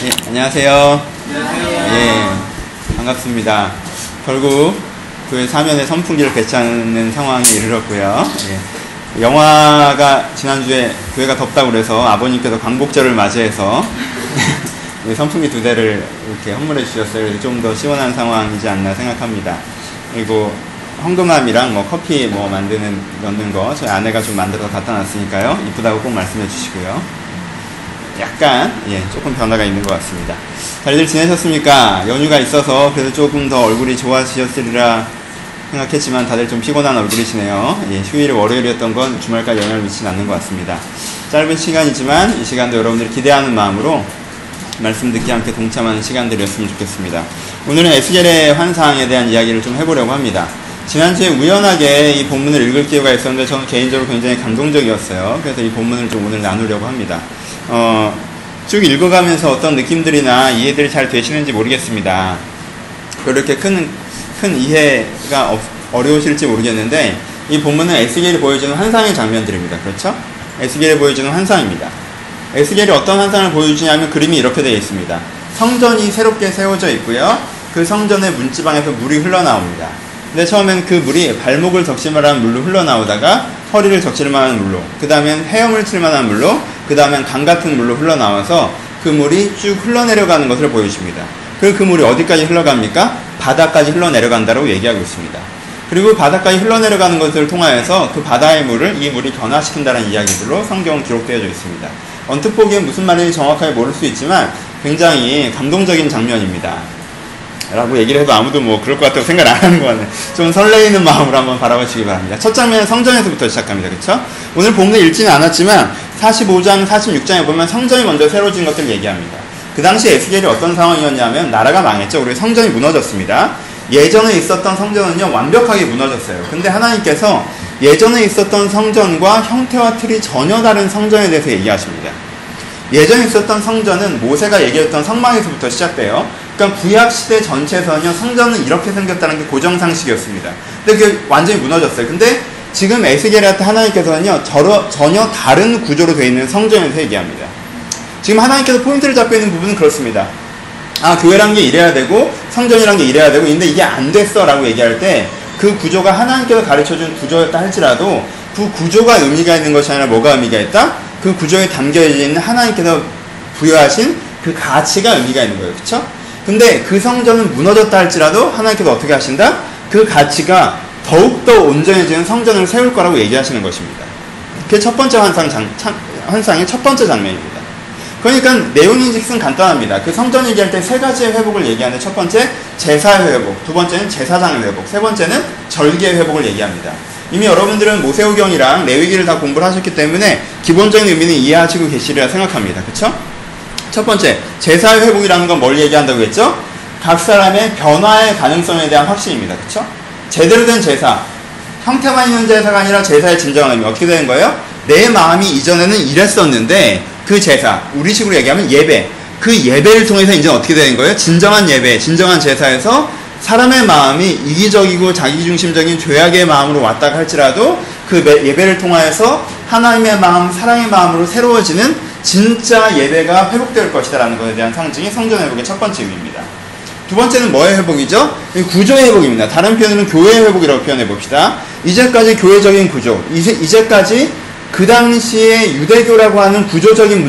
예, 안녕하세요. 안녕하세요. 예, 반갑습니다. 결국 교회 사면에 선풍기를 배치하는 상황에 이르렀고요. 예, 영화가 지난주에 교회가 덥다고 그래서 아버님께서 광복절을 맞이해서 선풍기 2대를 이렇게 선물해 주셨어요. 그래서 좀 더 시원한 상황이지 않나 생각합니다. 그리고 황금함이랑 커피 넣는 거 저희 아내가 좀 만들어서 갖다 놨으니까요. 이쁘다고 꼭 말씀해 주시고요. 약간 조금 변화가 있는 것 같습니다. 잘들 지내셨습니까? 연휴가 있어서 그래도 조금 더 얼굴이 좋아지셨으리라 생각했지만 다들 좀 피곤한 얼굴이시네요. 휴일이 월요일이었던 건 주말까지 영향을 미치지 않는 것 같습니다. 짧은 시간이지만 이 시간도 여러분들이 기대하는 마음으로 말씀 듣기 함께 동참하는 시간들이었으면 좋겠습니다. 오늘은 에스겔의 환상에 대한 이야기를 좀 해보려고 합니다. 지난주에 우연하게 이 본문을 읽을 기회가 있었는데 저는 개인적으로 굉장히 감동적이었어요. 그래서 이 본문을 좀 오늘 나누려고 합니다. 쭉 읽어가면서 어떤 느낌들이나 이해들이 잘 되시는지 모르겠습니다. 그렇게 큰 이해가 어려우실지 모르겠는데 이 본문은 에스겔이 보여주는 환상의 장면들입니다. 그렇죠? 에스겔이 보여주는 환상입니다. 에스겔이 어떤 환상을 보여주냐면 그림이 이렇게 되어 있습니다. 성전이 새롭게 세워져 있고요. 그 성전의 문지방에서 물이 흘러나옵니다. 근데 처음엔 그 물이 발목을 적실만한 물로 흘러나오다가 허리를 적실만한 물로, 그 다음엔 헤엄을 칠만한 물로, 그 다음엔 강 같은 물로 흘러나와서 그 물이 쭉 흘러내려가는 것을 보여줍니다. 그리고 그 물이 어디까지 흘러갑니까? 바다까지 흘러내려간다고 얘기하고 있습니다. 그리고 바다까지 흘러내려가는 것을 통하여서 그 바다의 물을 이 물이 변화시킨다는 이야기들로 성경은 기록되어져 있습니다. 언뜻 보기엔 무슨 말인지 정확하게 모를 수 있지만 굉장히 감동적인 장면입니다. 라고 얘기를 해도 아무도 그럴 것 같다고 생각 안 하는 것 같네요. 좀 설레이는 마음으로 한번 바라보시기 바랍니다. 첫 장면은 성전에서부터 시작합니다. 그쵸? 오늘 본문에 읽지는 않았지만 45장, 46장에 보면 성전이 먼저 새로워진 것들을 얘기합니다. 그 당시 에스겔이 어떤 상황이었냐면 나라가 망했죠. 그리고 성전이 무너졌습니다. 예전에 있었던 성전은요 완벽하게 무너졌어요. 근데 하나님께서 예전에 있었던 성전과 형태와 틀이 전혀 다른 성전에 대해서 얘기하십니다. 예전에 있었던 성전은 모세가 얘기했던 성막에서부터 시작돼요. 그러니까 구약시대 전체에서는요 성전은 이렇게 생겼다는 게 고정상식이었습니다. 근데 그게 완전히 무너졌어요. 근데 지금 에스겔한테 하나님께서는요 전혀 다른 구조로 되어 있는 성전에서 얘기합니다. 지금 하나님께서 포인트를 잡고 있는 부분은 그렇습니다. 교회란 게 이래야 되고 성전이란 게 이래야 되고 근데 이게 안 됐어 라고 얘기할 때 그 구조가 하나님께서 가르쳐준 구조였다 할지라도 그 구조가 의미가 있는 것이 아니라 뭐가 의미가 있다? 그 구조에 담겨져 있는 하나님께서 부여하신 그 가치가 의미가 있는 거예요. 그쵸? 근데 그 성전은 무너졌다 할지라도 하나님께서 어떻게 하신다? 그 가치가 더욱더 온전해지는 성전을 세울 거라고 얘기하시는 것입니다. 그게 첫 번째 환상의 첫 번째 장면입니다. 그러니까 내용인즉슨 간단합니다. 그 성전 얘기할 때 세 가지의 회복을 얘기하는데 첫 번째 제사의 회복, 두 번째는 제사장의 회복, 세 번째는 절기의 회복을 얘기합니다. 이미 여러분들은 모세오경이랑 레위기를 다 공부를 하셨기 때문에 기본적인 의미는 이해하시고 계시리라 생각합니다. 그쵸? 첫 번째, 제사의 회복이라는 건 뭘 얘기한다고 했죠? 각 사람의 변화의 가능성에 대한 확신입니다. 그쵸? 제대로 된 제사, 형태만 있는 제사가 아니라 제사의 진정한 의미 어떻게 되는 거예요? 내 마음이 이전에는 이랬었는데 그 제사, 우리식으로 얘기하면 예배, 그 예배를 통해서 이제 어떻게 되는 거예요? 진정한 예배, 진정한 제사에서 사람의 마음이 이기적이고 자기중심적인 죄악의 마음으로 왔다가 할지라도 그 예배를 통하여서 하나님의 마음, 사랑의 마음으로 새로워지는 진짜 예배가 회복될 것이다 라는 것에 대한 상징이 성전 회복의 첫 번째 의미입니다. 두 번째는 뭐의 회복이죠? 구조의 회복입니다. 다른 표현으로는 교회의 회복이라고 표현해 봅시다. 이제까지 교회적인 구조, 이제까지 그 당시에 유대교라고 하는 구조적인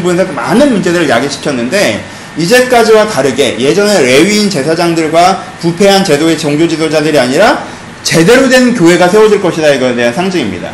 부분에서 많은 문제들을 야기시켰는데 이제까지와 다르게 예전에 레위인 제사장들과 부패한 제도의 종교 지도자들이 아니라 제대로 된 교회가 세워질 것이다 이거에 대한 상징입니다.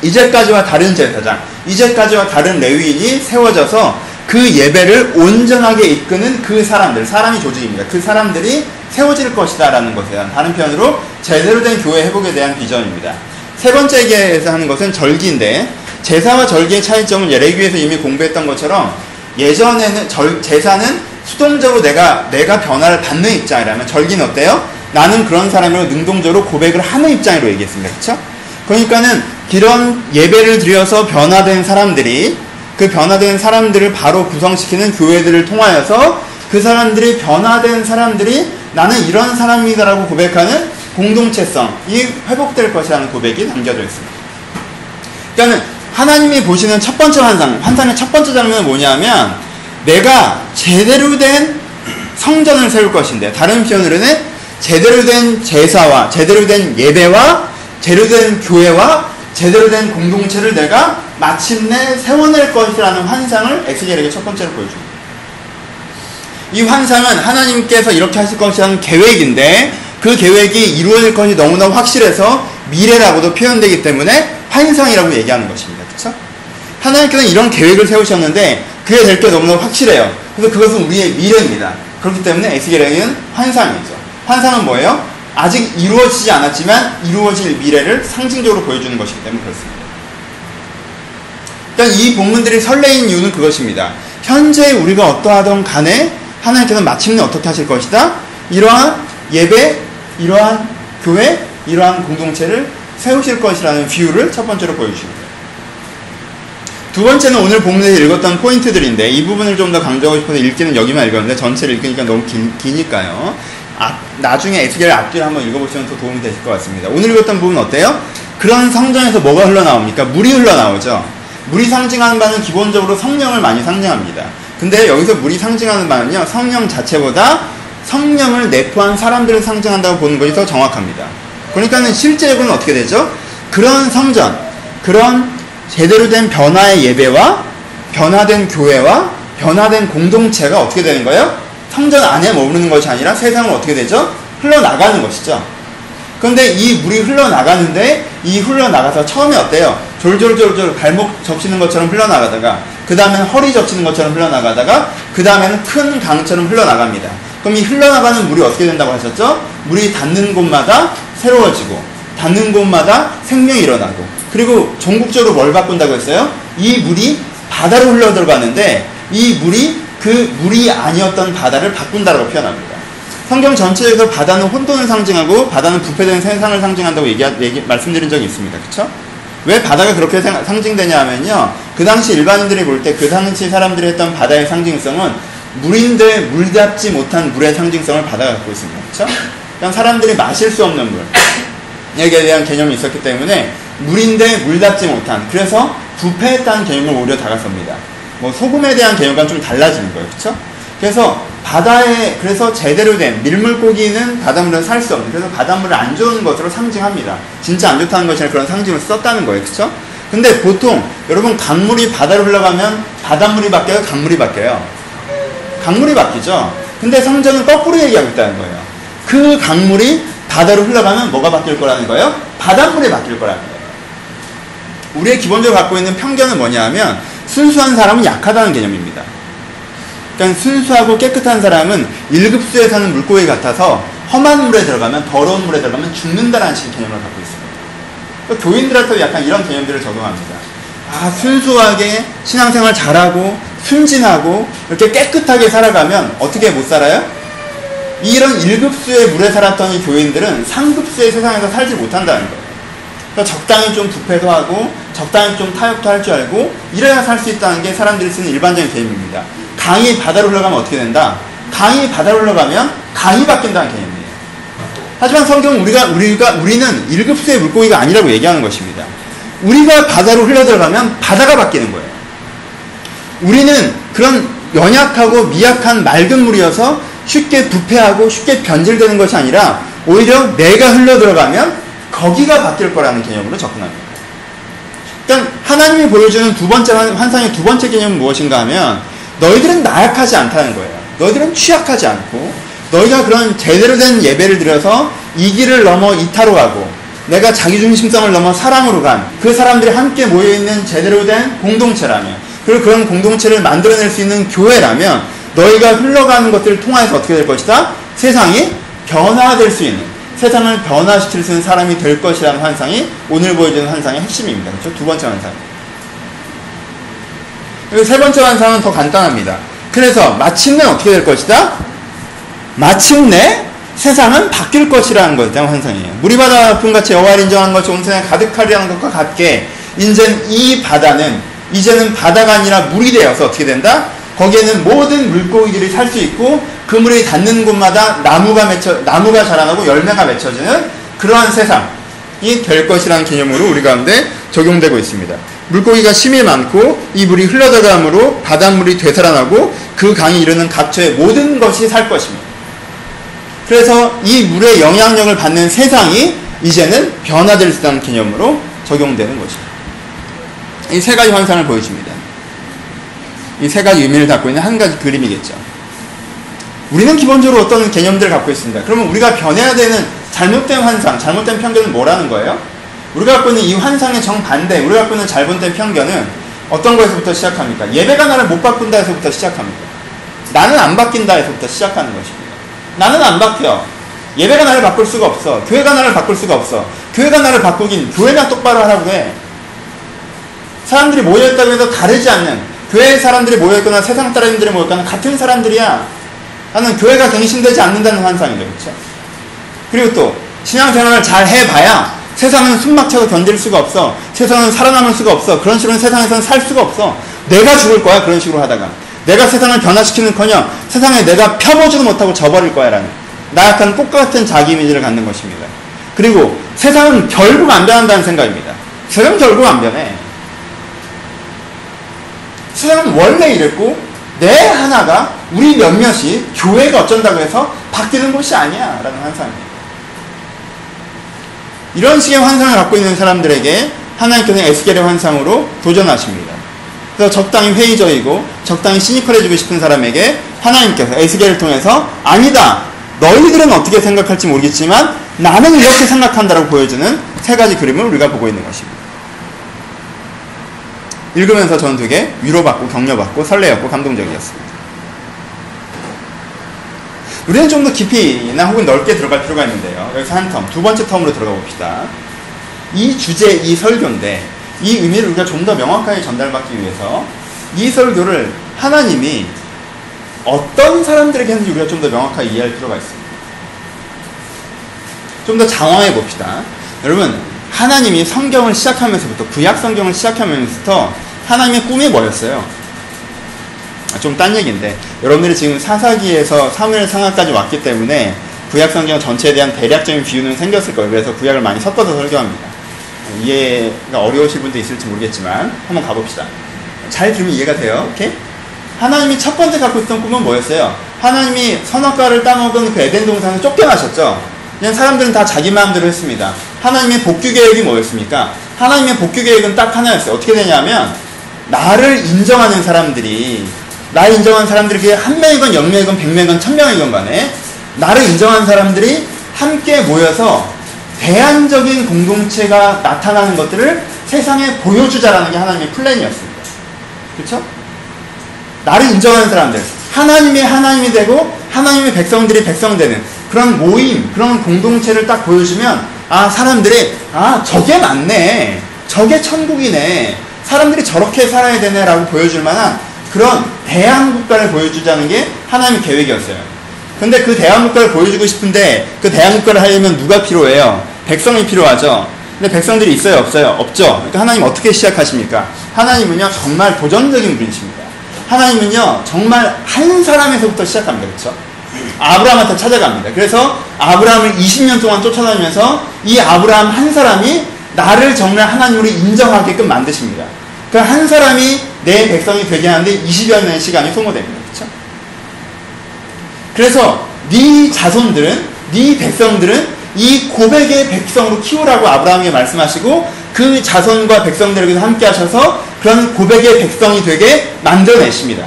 이제까지와 다른 제사장, 이제까지와 다른 레위인이 세워져서 그 예배를 온전하게 이끄는 그 사람들, 사람이 조직입니다. 그 사람들이 세워질 것이다 라는 것에 대한 다른 편으로 제대로 된 교회 회복에 대한 비전입니다. 세 번째 얘기해서 하는 것은 절기인데 제사와 절기의 차이점은 레위기에서 이미 공부했던 것처럼 예전에는 제사는 수동적으로 내가 변화를 받는 입장이라면 절기는 어때요? 나는 그런 사람으로 능동적으로 고백을 하는 입장으로 얘기했습니다. 그쵸? 그러니까는 이런 예배를 드려서 변화된 사람들이 그 변화된 사람들을 바로 구성시키는 교회들을 통하여서 그 사람들이 변화된 사람들이 나는 이런 사람이다라고 고백하는 공동체성이 회복될 것이라는 고백이 담겨져 있습니다. 그러니까 하나님이 보시는 첫 번째 환상의 첫 번째 장면은 뭐냐면 내가 제대로 된 성전을 세울 것인데, 다른 표현으로는 제대로 된 제사와 제대로 된 예배와 제대로 된 교회와 제대로 된 공동체를 내가 마침내 세워낼 것이라는 환상을 에스겔에게 첫 번째로 보여줍니다. 이 환상은 하나님께서 이렇게 하실 것이라는 계획인데, 그 계획이 이루어질 것이 너무나 확실해서 미래라고도 표현되기 때문에 환상이라고 얘기하는 것입니다. 그렇죠? 하나님께서는 이런 계획을 세우셨는데 그게 될 게 너무나 확실해요. 그래서 그것은 우리의 미래입니다. 그렇기 때문에 에스겔에게는 환상이죠. 환상은 뭐예요? 아직 이루어지지 않았지만 이루어질 미래를 상징적으로 보여주는 것이기 때문에 그렇습니다. 일단 이 본문들이 설레인 이유는 그것입니다. 현재 우리가 어떠하던 간에 하나님께서는 마침내 어떻게 하실 것이다? 이러한 예배, 이러한 교회, 이러한 공동체를 세우실 것이라는 비유를 첫 번째로 보여주십니다. 두 번째는 오늘 본문에서 읽었던 포인트들인데, 이 부분을 좀 더 강조하고 싶어서 읽기는 여기만 읽었는데 전체를 읽으니까 너무 기니까요. 나중에 에스겔 앞뒤를 한번 읽어보시면 더 도움이 되실 것 같습니다. 오늘 읽었던 부분 어때요? 그런 성전에서 뭐가 흘러나옵니까? 물이 흘러나오죠. 물이 상징하는 바는 기본적으로 성령을 많이 상징합니다. 근데 여기서 물이 상징하는 바는요, 성령 자체보다 성령을 내포한 사람들을 상징한다고 보는 것이 더 정확합니다. 그러니까는 실제적으로는 어떻게 되죠? 그런 성전, 그런 제대로 된 변화의 예배와 변화된 교회와 변화된 공동체가 어떻게 되는 거예요? 성전 안에 머무르는 것이 아니라 세상으로 어떻게 되죠? 흘러나가는 것이죠. 그런데 이 물이 흘러나가는데, 이 흘러나가서 처음에 어때요? 졸졸졸졸 발목 적시는 것처럼 흘러나가다가, 그 다음에는 허리 적시는 것처럼 흘러나가다가, 그 다음에는 큰 강처럼 흘러나갑니다. 그럼 이 흘러나가는 물이 어떻게 된다고 하셨죠? 물이 닿는 곳마다 새로워지고, 닿는 곳마다 생명이 일어나고, 그리고 전국적으로 뭘 바꾼다고 했어요? 이 물이 바다로 흘러 들어가는데, 이 물이 그 물이 아니었던 바다를 바꾼다라고 표현합니다. 성경 전체에서 바다는 혼돈을 상징하고 바다는 부패된 세상을 상징한다고 말씀드린 적이 있습니다. 그쵸? 왜 바다가 그렇게 상징되냐 하면요, 그 당시 일반인들이 볼 때 그 당시 사람들이 했던 바다의 상징성은 물인데 물답지 못한 물의 상징성을 바다가 갖고 있습니다. 그쵸? 그냥 사람들이 마실 수 없는 물, 여기에 대한 개념이 있었기 때문에 물인데 물답지 못한, 그래서 부패했다는 개념을 오히려 다가섭니다. 뭐 소금에 대한 개념과 좀 달라지는 거예요. 그쵸? 그래서 바다에, 그래서 제대로 된 밀물고기는 바닷물은 살 수 없는, 그래서 바닷물을 안 좋은 것으로 상징합니다. 진짜 안 좋다는 것이 아니라 그런 상징을 썼다는 거예요. 그쵸? 근데 보통 여러분, 강물이 바다로 흘러가면 바닷물이 바뀌어요? 강물이 바뀌어요? 강물이 바뀌죠? 근데 성전은 거꾸로 얘기하고 있다는 거예요. 그 강물이 바다로 흘러가면 뭐가 바뀔 거라는 거예요? 바닷물이 바뀔 거라는 거예요. 우리의 기본적으로 갖고 있는 편견은 뭐냐 하면, 순수한 사람은 약하다는 개념입니다. 그러니까 순수하고 깨끗한 사람은 1급수에 사는 물고기 같아서 험한 물에 들어가면, 더러운 물에 들어가면 죽는다라는 식의 개념을 갖고 있습니다. 그러니까 교인들한테도 약간 이런 개념들을 적용합니다. 순수하게 신앙생활 잘하고 순진하고 이렇게 깨끗하게 살아가면 어떻게 못 살아요? 이런 1급수의 물에 살았던 이 교인들은 상급수의 세상에서 살지 못한다는 거예요. 그러니까 적당히 좀 부패도 하고 적당히 좀 타협도 할 줄 알고 이래야 살 수 있다는 게 사람들이 쓰는 일반적인 개념입니다. 강이 바다로 흘러가면 어떻게 된다? 강이 바다로 흘러가면 강이 바뀐다는 개념이에요. 하지만 성경은 우리는 1급수의 물고기가 아니라고 얘기하는 것입니다. 우리가 바다로 흘러들어가면 바다가 바뀌는 거예요. 우리는 그런 연약하고 미약한 맑은 물이어서 쉽게 부패하고 쉽게 변질되는 것이 아니라 오히려 내가 흘러들어가면 거기가 바뀔 거라는 개념으로 접근합니다. 그러니까 하나님이 보여주는 두 번째 환상의 두 번째 개념은 무엇인가 하면, 너희들은 나약하지 않다는 거예요. 너희들은 취약하지 않고, 너희가 그런 제대로 된 예배를 드려서 이 길을 넘어 이타로 가고, 내가 자기중심성을 넘어 사랑으로 간 그 사람들이 함께 모여있는 제대로 된 공동체라면, 그리고 그런 공동체를 만들어낼 수 있는 교회라면, 너희가 흘러가는 것들을 통해서 어떻게 될 것이다? 세상이 변화될 수 있는, 세상을 변화시킬 수 있는 사람이 될 것이라는 환상이 오늘 보여주는 환상의 핵심입니다. 그렇죠? 두 번째 환상. 그리고 세 번째 환상은 더 간단합니다. 그래서 마침내 어떻게 될 것이다? 마침내 세상은 바뀔 것이라는 것에 대한 환상이에요. 물이 바다 품같이 여호와를 인정하는 것이 온 세상에 가득하리라는 것과 같게, 이제는 이 바다는 이제는 바다가 아니라 물이 되어서 어떻게 된다? 거기에는 모든 물고기들이 살 수 있고, 그 물이 닿는 곳마다 나무가 자라나고 열매가 맺혀지는 그러한 세상이 될 것이라는 개념으로 우리 가운데 적용되고 있습니다. 물고기가 심이 많고 이 물이 흘러들어가므로 바닷물이 되살아나고 그 강이 이루는 각처의 모든 것이 살 것입니다. 그래서 이 물의 영향력을 받는 세상이 이제는 변화될 수 있다는 개념으로 적용되는 것입니다. 이 세 가지 환상을 보여줍니다. 이 세 가지 의미를 갖고 있는 한 가지 그림이겠죠. 우리는 기본적으로 어떤 개념들을 갖고 있습니다. 그러면 우리가 변해야 되는 잘못된 환상, 잘못된 편견은 뭐라는 거예요? 우리가 갖고 있는 이 환상의 정반대, 우리가 갖고 있는 잘못된 편견은 어떤 거에서부터 시작합니까? 예배가 나를 못 바꾼다 해서부터 시작합니다. 나는 안 바뀐다 해서부터 시작하는 것입니다. 나는 안 바뀌어. 예배가 나를 바꿀 수가 없어. 교회가 나를 바꿀 수가 없어. 교회가 나를 바꾸긴 교회가 똑바로 하라고 해. 사람들이 모여있다고 해서 다르지 않는, 교회 사람들이 모여있거나 세상 사람들이 모여있거나 같은 사람들이야. 나는 교회가 갱신되지 않는다는 환상이죠. 그렇죠? 그리고 또 신앙생활을 잘 해봐야 세상은 숨막혀서 견딜 수가 없어. 세상은 살아남을 수가 없어. 그런 식으로는 세상에서는 살 수가 없어. 내가 죽을 거야. 그런 식으로 하다가 내가 세상을 변화시키는커녕 세상에 내가 펴보지도 못하고 져버릴 거야 라는 나약한 똑같은 자기 이미지를 갖는 것입니다. 그리고 세상은 결국 안 변한다는 생각입니다. 세상은 결국 안 변해. 세상은 원래 이랬고 내 하나가 우리 몇몇이 교회가 어쩐다고 해서 바뀌는 것이 아니야 라는 환상입니다. 이런 식의 환상을 갖고 있는 사람들에게 하나님께서는 에스겔의 환상으로 도전하십니다. 그래서 적당히 회의적이고 적당히 시니컬해지고 싶은 사람에게 하나님께서 에스겔을 통해서 아니다, 너희들은 어떻게 생각할지 모르겠지만 나는 이렇게 생각한다라고 보여주는 세 가지 그림을 우리가 보고 있는 것입니다. 읽으면서 저는 되게 위로받고 격려받고 설레었고 감동적이었습니다. 우리는 좀 더 깊이나 혹은 넓게 들어갈 필요가 있는데요. 여기서 한 텀, 두 번째 텀으로 들어가 봅시다. 이 주제, 이 설교인데 이 의미를 우리가 좀 더 명확하게 전달받기 위해서 이 설교를 하나님이 어떤 사람들에게 했는지 우리가 좀 더 명확하게 이해할 필요가 있습니다. 좀 더 장황해 봅시다. 여러분, 하나님이 성경을 시작하면서부터, 구약 성경을 시작하면서부터 하나님의 꿈이 뭐였어요? 좀 딴 얘기인데, 여러분들이 지금 사사기에서 사무엘 상하까지 왔기 때문에 구약 성경 전체에 대한 대략적인 비유는 생겼을 거예요. 그래서 구약을 많이 섞어서 설교합니다. 이해가 어려우실 분도 있을지 모르겠지만 한번 가봅시다. 잘 들으면 이해가 돼요. 오케이? 하나님이 첫 번째 갖고 있던 꿈은 뭐였어요? 하나님이 선악과를 따먹은 그 에덴 동산을 쫓겨나셨죠. 그냥 사람들은 다 자기 마음대로 했습니다. 하나님의 복귀 계획이 뭐였습니까? 하나님의 복귀 계획은 딱 하나였어요. 어떻게 되냐면 나를 인정하는 사람들이, 나를 인정하는 사람들이 그게 한 명이건 0명이건 100명이건 1000명이건 간에 나를 인정하는 사람들이 함께 모여서 대안적인 공동체가 나타나는 것들을 세상에 보여주자라는 게 하나님의 플랜이었습니다. 그렇죠? 나를 인정하는 사람들, 하나님이 되고 하나님의 백성들이 백성 되는 그런 모임, 그런 공동체를 딱 보여주면 사람들이 저게 맞네, 저게 천국이네, 사람들이 저렇게 살아야 되네 라고 보여줄 만한 그런 대한국가를 보여주자는 게 하나님의 계획이었어요. 근데 그 대한국가를 보여주고 싶은데 그 대한국가를 하려면 누가 필요해요? 백성이 필요하죠. 근데 백성들이 있어요? 없어요? 없죠. 그러니까 하나님 어떻게 시작하십니까? 하나님은요 정말 도전적인 분이십니다. 하나님은요 정말 한 사람에서부터 시작합니다. 그렇죠? 아브라함한테 찾아갑니다. 그래서 아브라함을 20년 동안 쫓아다니면서 이 아브라함 한 사람이 나를 정말 하나님으로 인정하게끔 만드십니다. 그 한 사람이 내 백성이 되게 하는데 20여 년의 시간이 소모됩니다. 그렇죠? 그래서 네 자손들은, 네 백성들은 이 고백의 백성으로 키우라고 아브라함에게 말씀하시고 그 자손과 백성들에게도 함께 하셔서 그런 고백의 백성이 되게 만들어내십니다.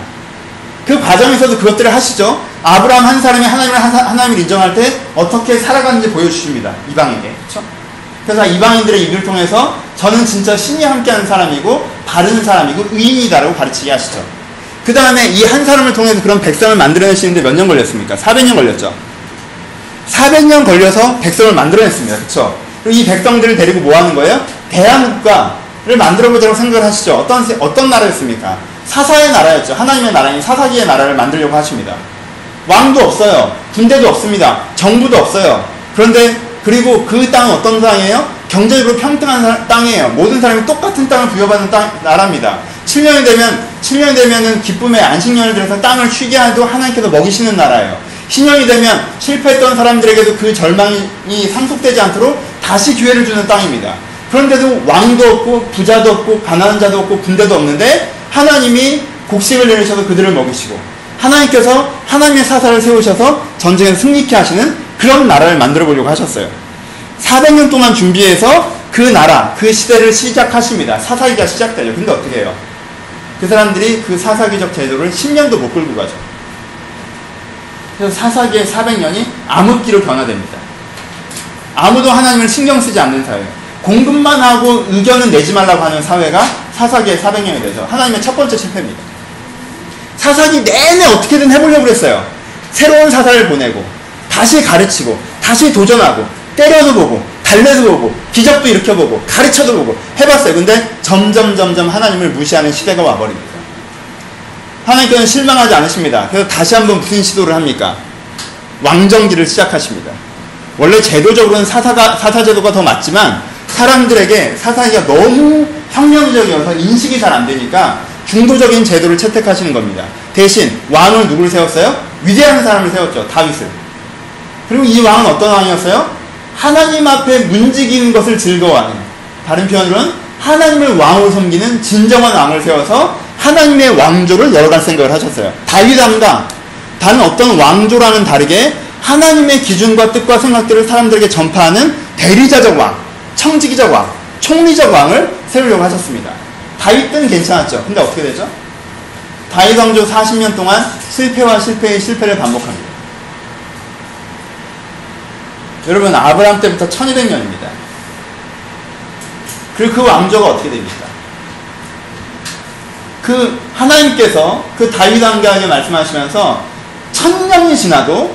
그 과정에서도 그것들을 하시죠. 아브라함 한 사람이 하나님을 인정할 때 어떻게 살아가는지 보여주십니다. 이방인에게. 그렇죠? 그래서 이방인들의 입을 통해서 저는 진짜 신이 함께하는 사람이고 바른 사람이고 의인이다라고 가르치게 하시죠. 그 다음에 이 한 사람을 통해서 그런 백성을 만들어내시는데 몇 년 걸렸습니까? 400년 걸렸죠. 400년 걸려서 백성을 만들어냈습니다. 그렇죠? 그리고 이 백성들을 데리고 뭐 하는 거예요? 대한국가를 만들어보자고 생각을 하시죠. 어떤 나라였습니까? 사사의 나라였죠. 하나님의 나라인 사사기의 나라를 만들려고 하십니다. 왕도 없어요. 군대도 없습니다. 정부도 없어요. 그런데 그리고 그 땅은 어떤 땅이에요? 경제적으로 평등한 땅이에요. 모든 사람이 똑같은 땅을 부여받는 나라입니다. 7년이 되면은 기쁨의 안식년을 들여서 땅을 쉬게 해도 하나님께서 먹이시는 나라예요. 신년이 되면 실패했던 사람들에게도 그 절망이 상속되지 않도록 다시 기회를 주는 땅입니다. 그런데도 왕도 없고 부자도 없고 가난한 자도 없고 군대도 없는데 하나님이 곡식을 내리셔서 그들을 먹이시고 하나님께서 하나님의 사사를 세우셔서 전쟁에서 승리케 하시는 그런 나라를 만들어 보려고 하셨어요. 400년 동안 준비해서 그 나라, 그 시대를 시작하십니다. 사사기가 시작되죠. 근데 어떻게 해요? 그 사람들이 그 사사기적 제도를 10년도 못 끌고 가죠. 그래서 사사기의 400년이 암흑기로 변화됩니다. 아무도 하나님을 신경 쓰지 않는 사회, 공급만 하고 의견은 내지 말라고 하는 사회가 사사기의 400년이 돼서 하나님의 첫 번째 실패입니다. 사사기 내내 어떻게든 해보려고 그랬어요. 새로운 사사를 보내고 다시 가르치고 다시 도전하고 때려도 보고 달래도 보고 기적도 일으켜보고 가르쳐도 보고 해봤어요. 근데 점점 하나님을 무시하는 시대가 와버립니다. 하나님께서는 실망하지 않으십니다. 그래서 다시 한번 무슨 시도를 합니까? 왕정기를 시작하십니다. 원래 제도적으로는 사사제도가 더 맞지만 사람들에게 사사기가 너무 혁명적이어서 인식이 잘 안 되니까 중도적인 제도를 채택하시는 겁니다. 대신 왕을 누구를 세웠어요? 위대한 사람을 세웠죠. 다윗을. 그리고 이 왕은 어떤 왕이었어요? 하나님 앞에 문지기는 것을 즐거워하는, 다른 표현으로는 하나님을 왕으로 섬기는 진정한 왕을 세워서 하나님의 왕조를 열어갈 생각을 하셨어요. 다윗 왕과 다른 어떤 왕조라는 다르게 하나님의 기준과 뜻과 생각들을 사람들에게 전파하는 대리자적 왕, 청지기적 왕, 총리적 왕을 세우려고 하셨습니다. 다윗은 괜찮았죠. 근데 어떻게 되죠? 다윗 왕조 40년 동안 실패와 실패의 실패를 반복합니다. 여러분, 아브라함 때부터 1200년입니다. 그리고 그 왕조가 어떻게 됩니까? 그 하나님께서 그 다윗 왕에게 말씀하시면서 1000년이 지나도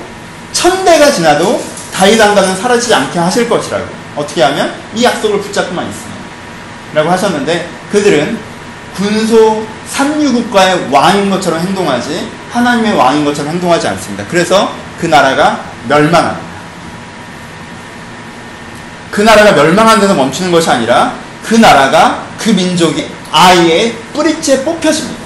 1000대가 지나도 다윗 왕가는 사라지지 않게 하실 것이라고. 어떻게 하면? 이 약속을 붙잡고만 있으면 라고 하셨는데, 그들은 군소 삼류국가의 왕인 것처럼 행동하지 하나님의 왕인 것처럼 행동하지 않습니다. 그래서 그 나라가 멸망합니다. 그 나라가 멸망한 데서 멈추는 것이 아니라 그 나라가, 그 민족이 아예 뿌리째 뽑혀집니다.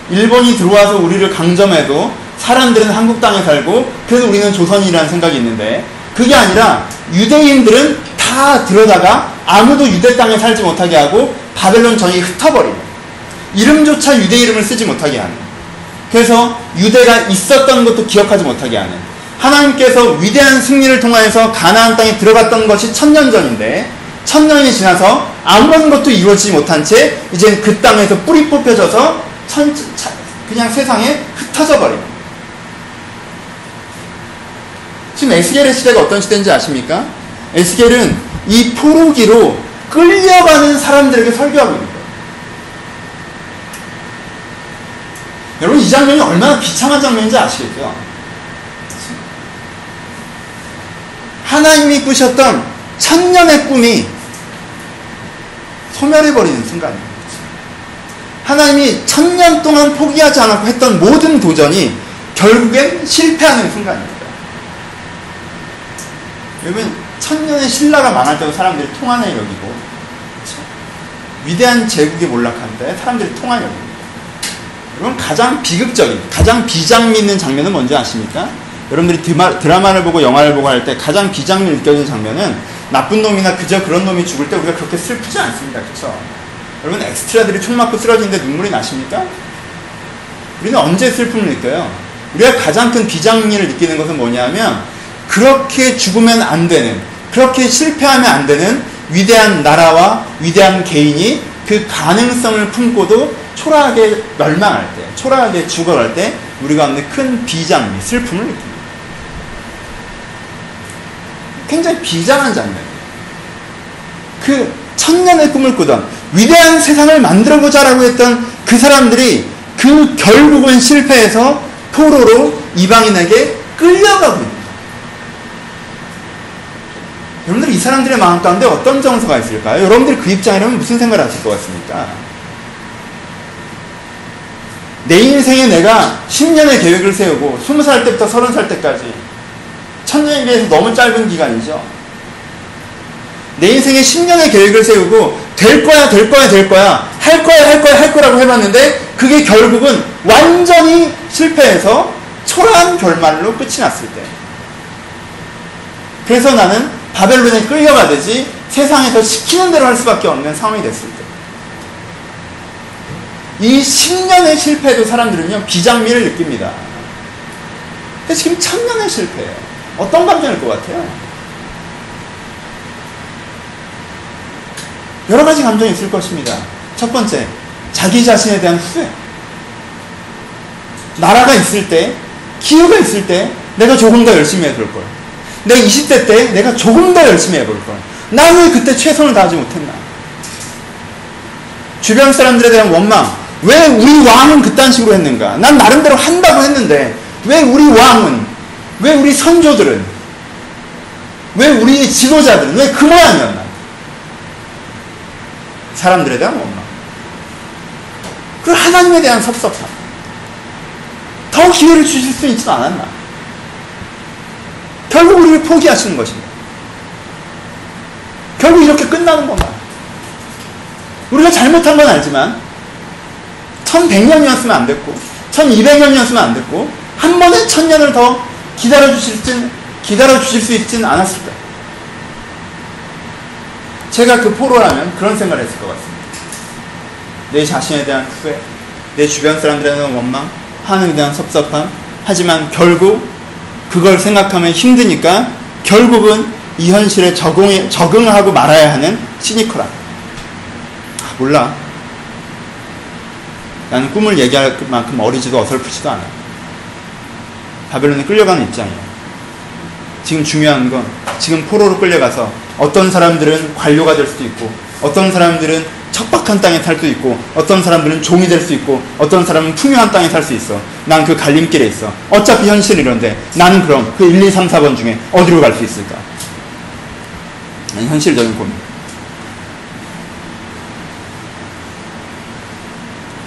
일본이 들어와서 우리를 강점해도 사람들은 한국 땅에 살고 그래서 우리는 조선이라는 생각이 있는데, 그게 아니라 유대인들은 다 들어다가 아무도 유대 땅에 살지 못하게 하고 바벨론 전역이 흩어버리는, 이름조차 유대 이름을 쓰지 못하게 하는, 그래서 유대가 있었던 것도 기억하지 못하게 하는, 하나님께서 위대한 승리를 통하여서 가나안 땅에 들어갔던 것이 1000년 전인데 1000년이 지나서 아무런 것도 이루어지지 못한 채 이제 그 땅에서 뿌리 뽑혀져서 그냥 세상에 흩어져 버립니다. 지금 에스겔의 시대가 어떤 시대인지 아십니까? 에스겔은 이 포로기로 끌려가는 사람들에게 설교하고 있는 거예요. 여러분, 이 장면이 얼마나 비참한 장면인지 아시겠죠? 하나님이 꾸셨던 1000년의 꿈이 소멸해버리는 순간입니다. 하나님이 1000년 동안 포기하지 않았고 했던 모든 도전이 결국엔 실패하는 순간입니다. 여러분, 1000년의 신라가 망할 때도 사람들이 통한을 여기고, 위대한 제국이 몰락하는데 사람들이 통한을 여깁니다. 여러분, 가장 비극적인, 가장 비장미 있는 장면은 뭔지 아십니까? 여러분들이 드라마를 보고 영화를 보고 할 때 가장 비장미 느껴지는 장면은 나쁜 놈이나 그저 그런 놈이 죽을 때 우리가 그렇게 슬프지 않습니다. 그렇죠? 여러분, 엑스트라들이 총 맞고 쓰러지는데 눈물이 나십니까? 우리는 언제 슬픔을 느껴요? 우리가 가장 큰 비장미를 느끼는 것은 뭐냐면, 그렇게 죽으면 안 되는, 그렇게 실패하면 안 되는 위대한 나라와 위대한 개인이 그 가능성을 품고도 초라하게 멸망할 때, 초라하게 죽어갈 때 우리가 얻는 큰 비장미, 슬픔을 느낍니다. 굉장히 비장한 장면이에요. 그 1000년의 꿈을 꾸던, 위대한 세상을 만들어보자라고 했던 그 사람들이 그 결국은 실패해서 포로로 이방인에게 끌려가고 있습니다. 여러분들, 이 사람들의 마음 가운데 어떤 정서가 있을까요? 여러분들 그 입장이라면 무슨 생각을 하실 것 같습니까? 내 인생에 내가 10년의 계획을 세우고 20살 때부터 30살 때까지, 1000년에 비해서 너무 짧은 기간이죠. 내 인생에 10년의 계획을 세우고 될 거야 할 거라고 해봤는데 그게 결국은 완전히 실패해서 초라한 결말로 끝이 났을 때, 그래서 나는 바벨론에 끌려가듯이 세상에서 시키는 대로 할 수밖에 없는 상황이 됐을 때, 이 10년의 실패도 사람들은요, 비장미를 느낍니다. 근데 지금 1000년의 실패예요. 어떤 감정일 것 같아요? 여러 가지 감정이 있을 것입니다. 첫 번째, 자기 자신에 대한 후회. 나라가 있을 때, 기회가 있을 때, 내가 조금 더 열심히 해볼 걸. 내가 20대 때, 내가 조금 더 열심히 해볼 걸. 난 왜 그때 최선을 다하지 못했나? 주변 사람들에 대한 원망. 왜 우리 왕은 그딴 식으로 했는가? 난 나름대로 한다고 했는데, 왜 우리 왕은, 왜 우리 선조들은, 왜 우리 지도자들은, 왜 그 모양이었나? 사람들에 대한 원망. 그리고 하나님에 대한 섭섭함. 더 기회를 주실 수 있지 않았나? 결국 우리를 포기하시는 것입니다. 결국 이렇게 끝나는 건가? 우리가 잘못한 건 알지만 1100년이었으면 안 됐고 1200년이었으면 안 됐고 한 번에 1000년을 더 기다려주실 수 있진 않았을까? 제가 그 포로라면 그런 생각을 했을 것 같습니다. 내 자신에 대한 후회, 내 주변 사람들에 대한 원망, 하나님에 대한 섭섭함. 하지만 결국 그걸 생각하면 힘드니까 결국은 이 현실에 적응을 하고 말아야 하는 시니컬함. 몰라. 나는 꿈을 얘기할 만큼 어리지도 어설프지도 않아. 바벨론에 끌려가는 입장이야. 지금 중요한 건 지금 포로로 끌려가서 어떤 사람들은 관료가 될 수도 있고 어떤 사람들은 척박한 땅에 살 수도 있고 어떤 사람들은 종이 될 수 있고 어떤 사람은 풍요한 땅에 살 수 있어. 난 그 갈림길에 있어. 어차피 현실이 이런데 나는 그럼 그 1, 2, 3, 4번 중에 어디로 갈 수 있을까? 현실적인 고민.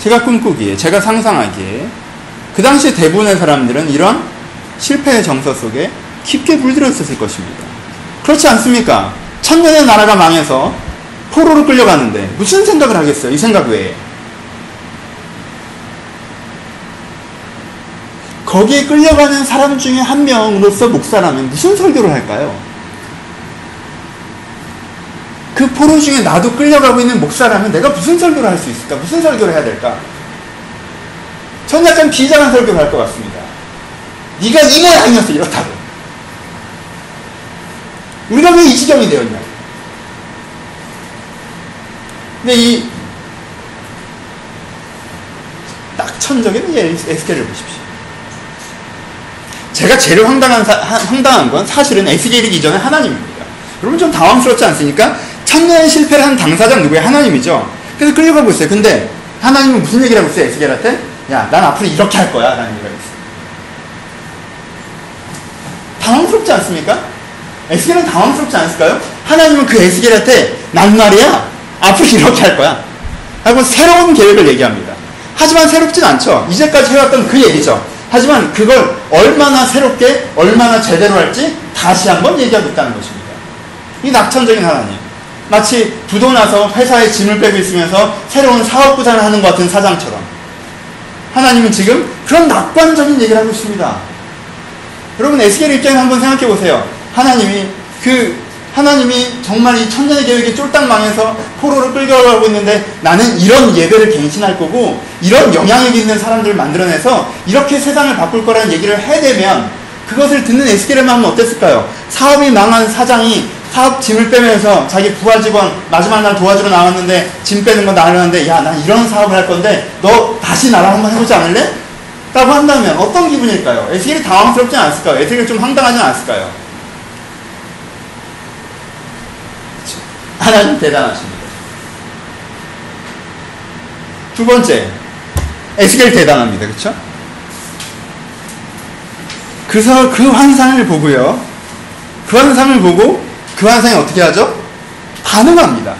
제가 꿈꾸기에, 제가 상상하기에 그 당시 대부분의 사람들은 이런 실패의 정서 속에 깊게 물들어 있었을 것입니다. 그렇지 않습니까? 1000년의 나라가 망해서 포로로 끌려가는데 무슨 생각을 하겠어요? 이 생각 외에. 거기에 끌려가는 사람 중에 한 명으로서 목사라면 무슨 설교를 할까요? 그 포로 중에 나도 끌려가고 있는 목사라면 내가 무슨 설교를 할 수 있을까? 무슨 설교를 해야 될까? 전 약간 비장한 설교를 할 것 같습니다. 네가 이 모양이었어 이렇다고. 우리가 왜 이 지경이 되었냐? 근데 이 낙천적인 에스겔을 보십시오. 제가 제일 황당한 건 사실은 에스겔이기 이전에 하나님입니다. 여러분 좀 당황스럽지 않습니까? 1000년의 실패를 한 당사자는 누구예요? 하나님이죠. 그래서 끌려가고 있어요. 근데 하나님은 무슨 얘기를 하고 있어요? 에스겔한테? 야, 난 앞으로 이렇게 할 거야. 라는 얘기를 하고 있어요. 당황스럽지 않습니까? 에스겔은 당황스럽지 않았을까요? 하나님은 그 에스겔한테 난 말이야 앞으로 이렇게 할 거야 하고 새로운 계획을 얘기합니다. 하지만 새롭진 않죠. 이제까지 해왔던 그 얘기죠. 하지만 그걸 얼마나 새롭게 얼마나 제대로 할지 다시 한번 얘기하고 있다는 것입니다. 이 낙천적인 하나님, 마치 부도 나서 회사에 짐을 빼고 있으면서 새로운 사업 구상을 하는 것 같은 사장처럼 하나님은 지금 그런 낙관적인 얘기를 하고 있습니다. 여러분 에스겔 입장에서 한번 생각해 보세요. 하나님이 정말 이 천년의 계획에 쫄딱 망해서 포로를 끌려가고 있는데 나는 이런 예배를 갱신할 거고 이런 영향력 있는 사람들을 만들어내서 이렇게 세상을 바꿀 거라는 얘기를 해대면 그것을 듣는 에스겔의 마음은 어땠을까요? 사업이 망한 사장이 사업 짐을 빼면서 자기 부하 직원 마지막 날 도와주러 나왔는데 짐 빼는 거 나가는데 야, 난 이런 사업을 할 건데 너 다시 나랑 한번 해보지 않을래? 라고 한다면 어떤 기분일까요? 에스겔이 당황스럽지 않았을까요? 에스겔이 좀 황당하지 않았을까요? 하나님 대단하십니다. 두 번째, 에스겔 대단합니다. 그렇죠? 그래서 그 환상을 보고요. 그 환상을 보고 그 환상이 어떻게 하죠? 반응합니다.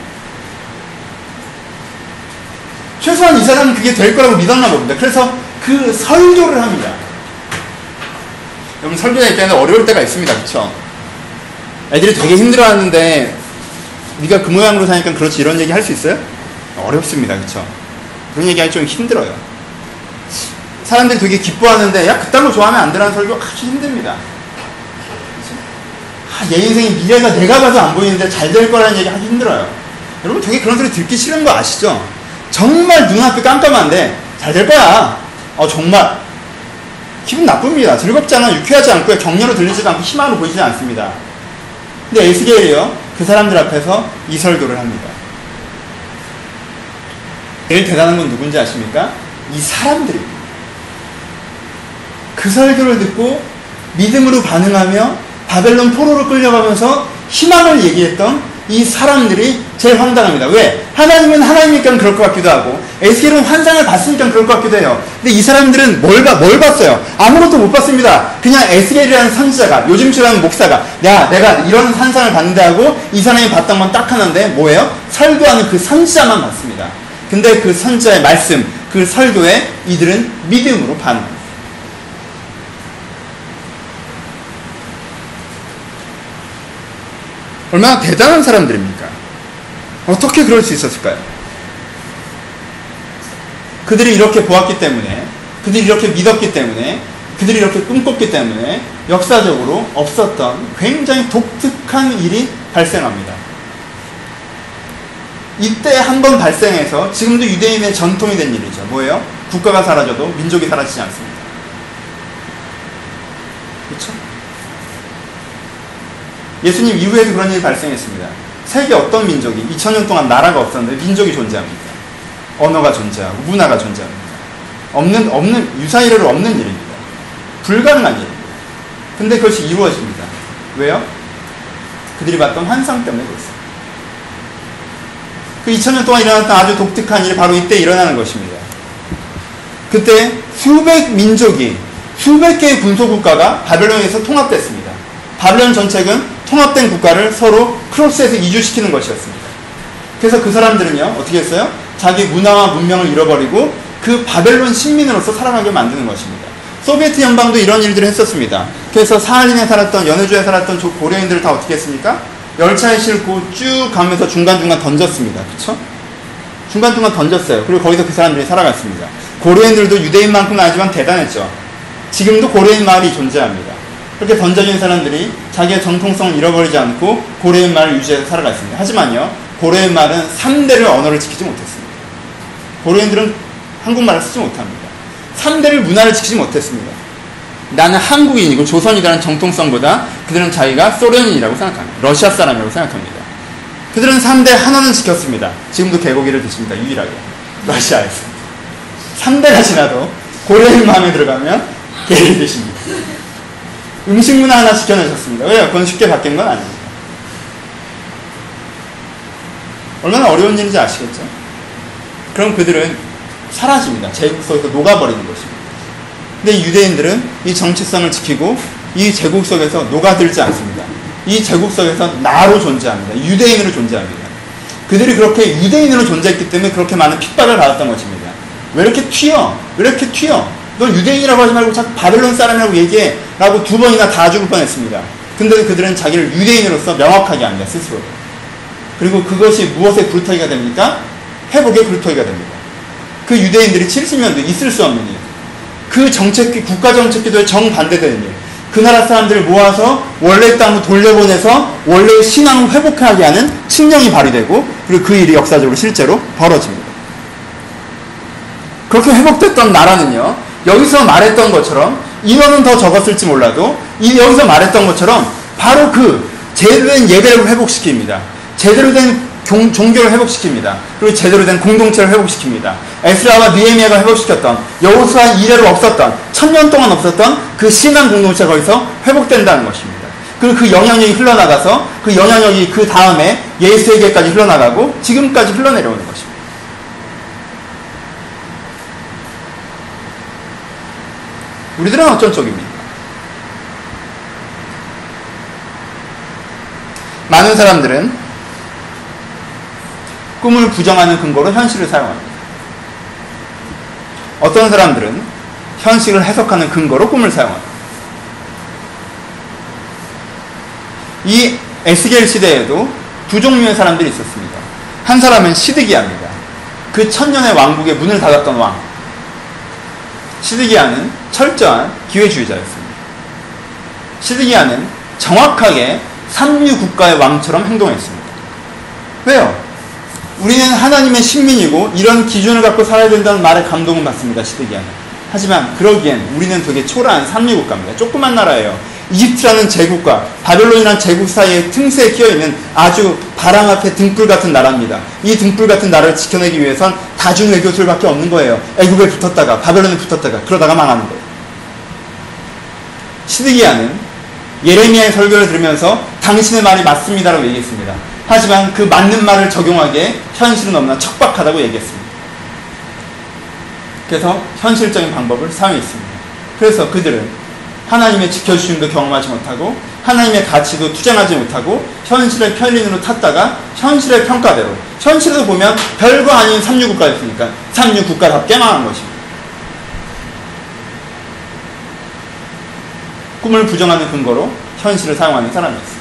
최소한 이 사람은 그게 될 거라고 믿었나 봅니다. 그래서 그 설교를 합니다. 여러분 설교자 입장에서 어려울 때가 있습니다. 그렇죠? 애들이 되게 힘들어하는데 네가 그 모양으로 사니까 그렇지 이런 얘기 할 수 있어요? 어렵습니다. 그렇죠? 그런 얘기하기 좀 힘들어요. 사람들이 되게 기뻐하는데 야 그딴 거 좋아하면 안 되라는 설교 아주 힘듭니다. 얘 인생의 미래가 내가 봐도 안 보이는데 잘 될 거라는 얘기 하기 힘들어요. 여러분 되게 그런 소리 듣기 싫은 거 아시죠? 정말 눈앞이 깜깜한데 잘 될 거야. 정말 기분 나쁩니다. 즐겁지 않아, 유쾌하지 않고요. 격려로 들리지도 않고 희망으로 보이지 않습니다. 근데 에스겔이요, 그 사람들 앞에서 이 설교를 합니다. 제일 대단한 건 누군지 아십니까? 이 사람들입니다. 그 설교를 듣고 믿음으로 반응하며 바벨론 포로로 끌려가면서 희망을 얘기했던 이 사람들이 제일 황당합니다. 왜? 하나님은 하나님이니까 그럴 것 같기도 하고, 에스겔은 환상을 봤으니까 그럴 것 같기도 해요. 근데 이 사람들은 뭘 봤어요? 아무것도 못 봤습니다. 그냥 에스겔이라는 선지자가, 요즘처럼 목사가, 내가 이런 환상을 봤는데 하고, 이 사람이 봤던 건 딱 하나인데, 뭐예요? 설교하는 그 선지자만 봤습니다. 근데 그 선지자의 말씀, 그 설교에 이들은 믿음으로 반응합니다. 얼마나 대단한 사람들입니까? 어떻게 그럴 수 있었을까요? 그들이 이렇게 보았기 때문에, 그들이 이렇게 믿었기 때문에, 그들이 이렇게 꿈꿨기 때문에 역사적으로 없었던 굉장히 독특한 일이 발생합니다. 이때 한 번 발생해서 지금도 유대인의 전통이 된 일이죠. 뭐예요? 국가가 사라져도 민족이 사라지지 않습니다. 그렇죠? 예수님 이후에도 그런 일이 발생했습니다. 세계 어떤 민족이 2000년 동안 나라가 없었는데 민족이 존재합니다. 언어가 존재하고 문화가 존재합니다. 유사 이래로 없는 일입니다. 불가능한 일입니다. 근데 그것이 이루어집니다. 왜요? 그들이 봤던 환상 때문에 그렇습니다. 그 2000년 동안 일어났던 아주 독특한 일이 바로 이때 일어나는 것입니다. 그때 수백 민족이, 수백 개의 군소국가가 바벨론에서 통합됐습니다. 바벨론 정책은 통합된 국가를 서로 크로스해서 이주시키는 것이었습니다. 그래서 그 사람들은요, 어떻게 했어요? 자기 문화와 문명을 잃어버리고 그 바벨론 식민으로서 살아가게 만드는 것입니다. 소비에트 연방도 이런 일들을 했었습니다. 그래서 사할린에 살았던, 연해주에 살았던 고려인들을 다 어떻게 했습니까? 열차에 싣고 쭉 가면서 중간중간 던졌습니다. 그쵸? 중간중간 던졌어요. 그리고 거기서 그 사람들이 살아갔습니다. 고려인들도 유대인만큼은 아니지만 대단했죠. 지금도 고려인 마을이 존재합니다. 그렇게 던져진 사람들이 자기의 정통성을 잃어버리지 않고 고려인 말을 유지해서 살아갔습니다. 하지만요, 고려인 말은 3대를 언어를 지키지 못했습니다. 고려인들은 한국말을 쓰지 못합니다. 3대를 문화를 지키지 못했습니다. 나는 한국인이고 조선이라는 정통성보다 그들은 자기가 소련인이라고 생각합니다. 러시아 사람이라고 생각합니다. 그들은 3대 하나는 지켰습니다. 지금도 개고기를 드십니다. 유일하게. 러시아에서. 3대가 지나도 고려인 마음에 들어가면 개를 드십니다. 음식 문화 하나 지켜내셨습니다. 왜요? 그건 쉽게 바뀐 건 아닙니다. 얼마나 어려운 일인지 아시겠죠? 그럼 그들은 사라집니다. 제국 속에서 녹아버리는 것입니다. 근데 유대인들은 이 정체성을 지키고 이 제국 속에서 녹아들지 않습니다. 이 제국 속에서 나로 존재합니다. 유대인으로 존재합니다. 그들이 그렇게 유대인으로 존재했기 때문에 그렇게 많은 핍박을 받았던 것입니다. 왜 이렇게 튀어? 왜 이렇게 튀어? 너 유대인이라고 하지 말고 자꾸 바벨론 사람이라고 얘기해 라고 2번이나 다 죽을 뻔했습니다. 근데 그들은 자기를 유대인으로서 명확하게 합니다. 스스로. 그리고 그것이 무엇의 굴터기가 됩니까? 회복의 굴터기가 됩니다. 그 유대인들이 70년도 있을 수 없는 일, 그 정책기, 국가 정책기도에 정반대되는 일, 그 나라 사람들을 모아서 원래 땅으로 돌려보내서 원래의 신앙을 회복하게 하는 칙령이 발휘되고, 그리고 그 일이 역사적으로 실제로 벌어집니다. 그렇게 회복됐던 나라는요, 여기서 말했던 것처럼 인원은 더 적었을지 몰라도 여기서 말했던 것처럼 바로 그 제대로 된 예배를 회복시킵니다. 제대로 된 종교를 회복시킵니다. 그리고 제대로 된 공동체를 회복시킵니다. 에스라와 느헤미야가 회복시켰던, 여호수아 이래로 없었던, 1000년 동안 없었던 그 신앙 공동체가 거기서 회복된다는 것입니다. 그리고 그 영향력이 흘러나가서 그 영향력이 그 다음에 예수에게까지 흘러나가고 지금까지 흘러내려오는 것입니다. 우리들은 어떤 쪽입니까? 많은 사람들은 꿈을 부정하는 근거로 현실을 사용합니다. 어떤 사람들은 현실을 해석하는 근거로 꿈을 사용합니다. 이 에스겔 시대에도 두 종류의 사람들이 있었습니다. 한 사람은 시드기야입니다. 그 1000년의 왕국의 문을 닫았던 왕. 시드기야는 철저한 기회주의자였습니다. 시드기야는 정확하게 삼류 국가의 왕처럼 행동했습니다. 왜요? 우리는 하나님의 식민이고 이런 기준을 갖고 살아야 된다는 말에 감동을 받습니다. 시드기야는. 하지만 그러기엔 우리는 되게 초라한 삼류국가입니다. 조그만 나라예요. 이집트라는 제국과 바벨론이라는 제국 사이에 틈새에 끼어있는 아주 바람 앞에 등불 같은 나라입니다. 이 등불 같은 나라를 지켜내기 위해선 다중 외교술밖에 없는 거예요. 애굽에 붙었다가 바벨론에 붙었다가 그러다가 망하는 거예요. 시드기야는 예레미야의 설교를 들으면서 당신의 말이 맞습니다라고 얘기했습니다. 하지만 그 맞는 말을 적용하기에 현실은 너무나 척박하다고 얘기했습니다. 그래서 현실적인 방법을 사용했습니다. 그래서 그들은 하나님의 지켜주심도 경험하지 못하고 하나님의 가치도 투쟁하지 못하고 현실의 편린으로 탔다가 현실의 평가대로 현실에서 보면 별거 아닌 삼류국가였으니까 삼류국가답게 망한 것입니다. 꿈을 부정하는 근거로 현실을 사용하는 사람이었습니다.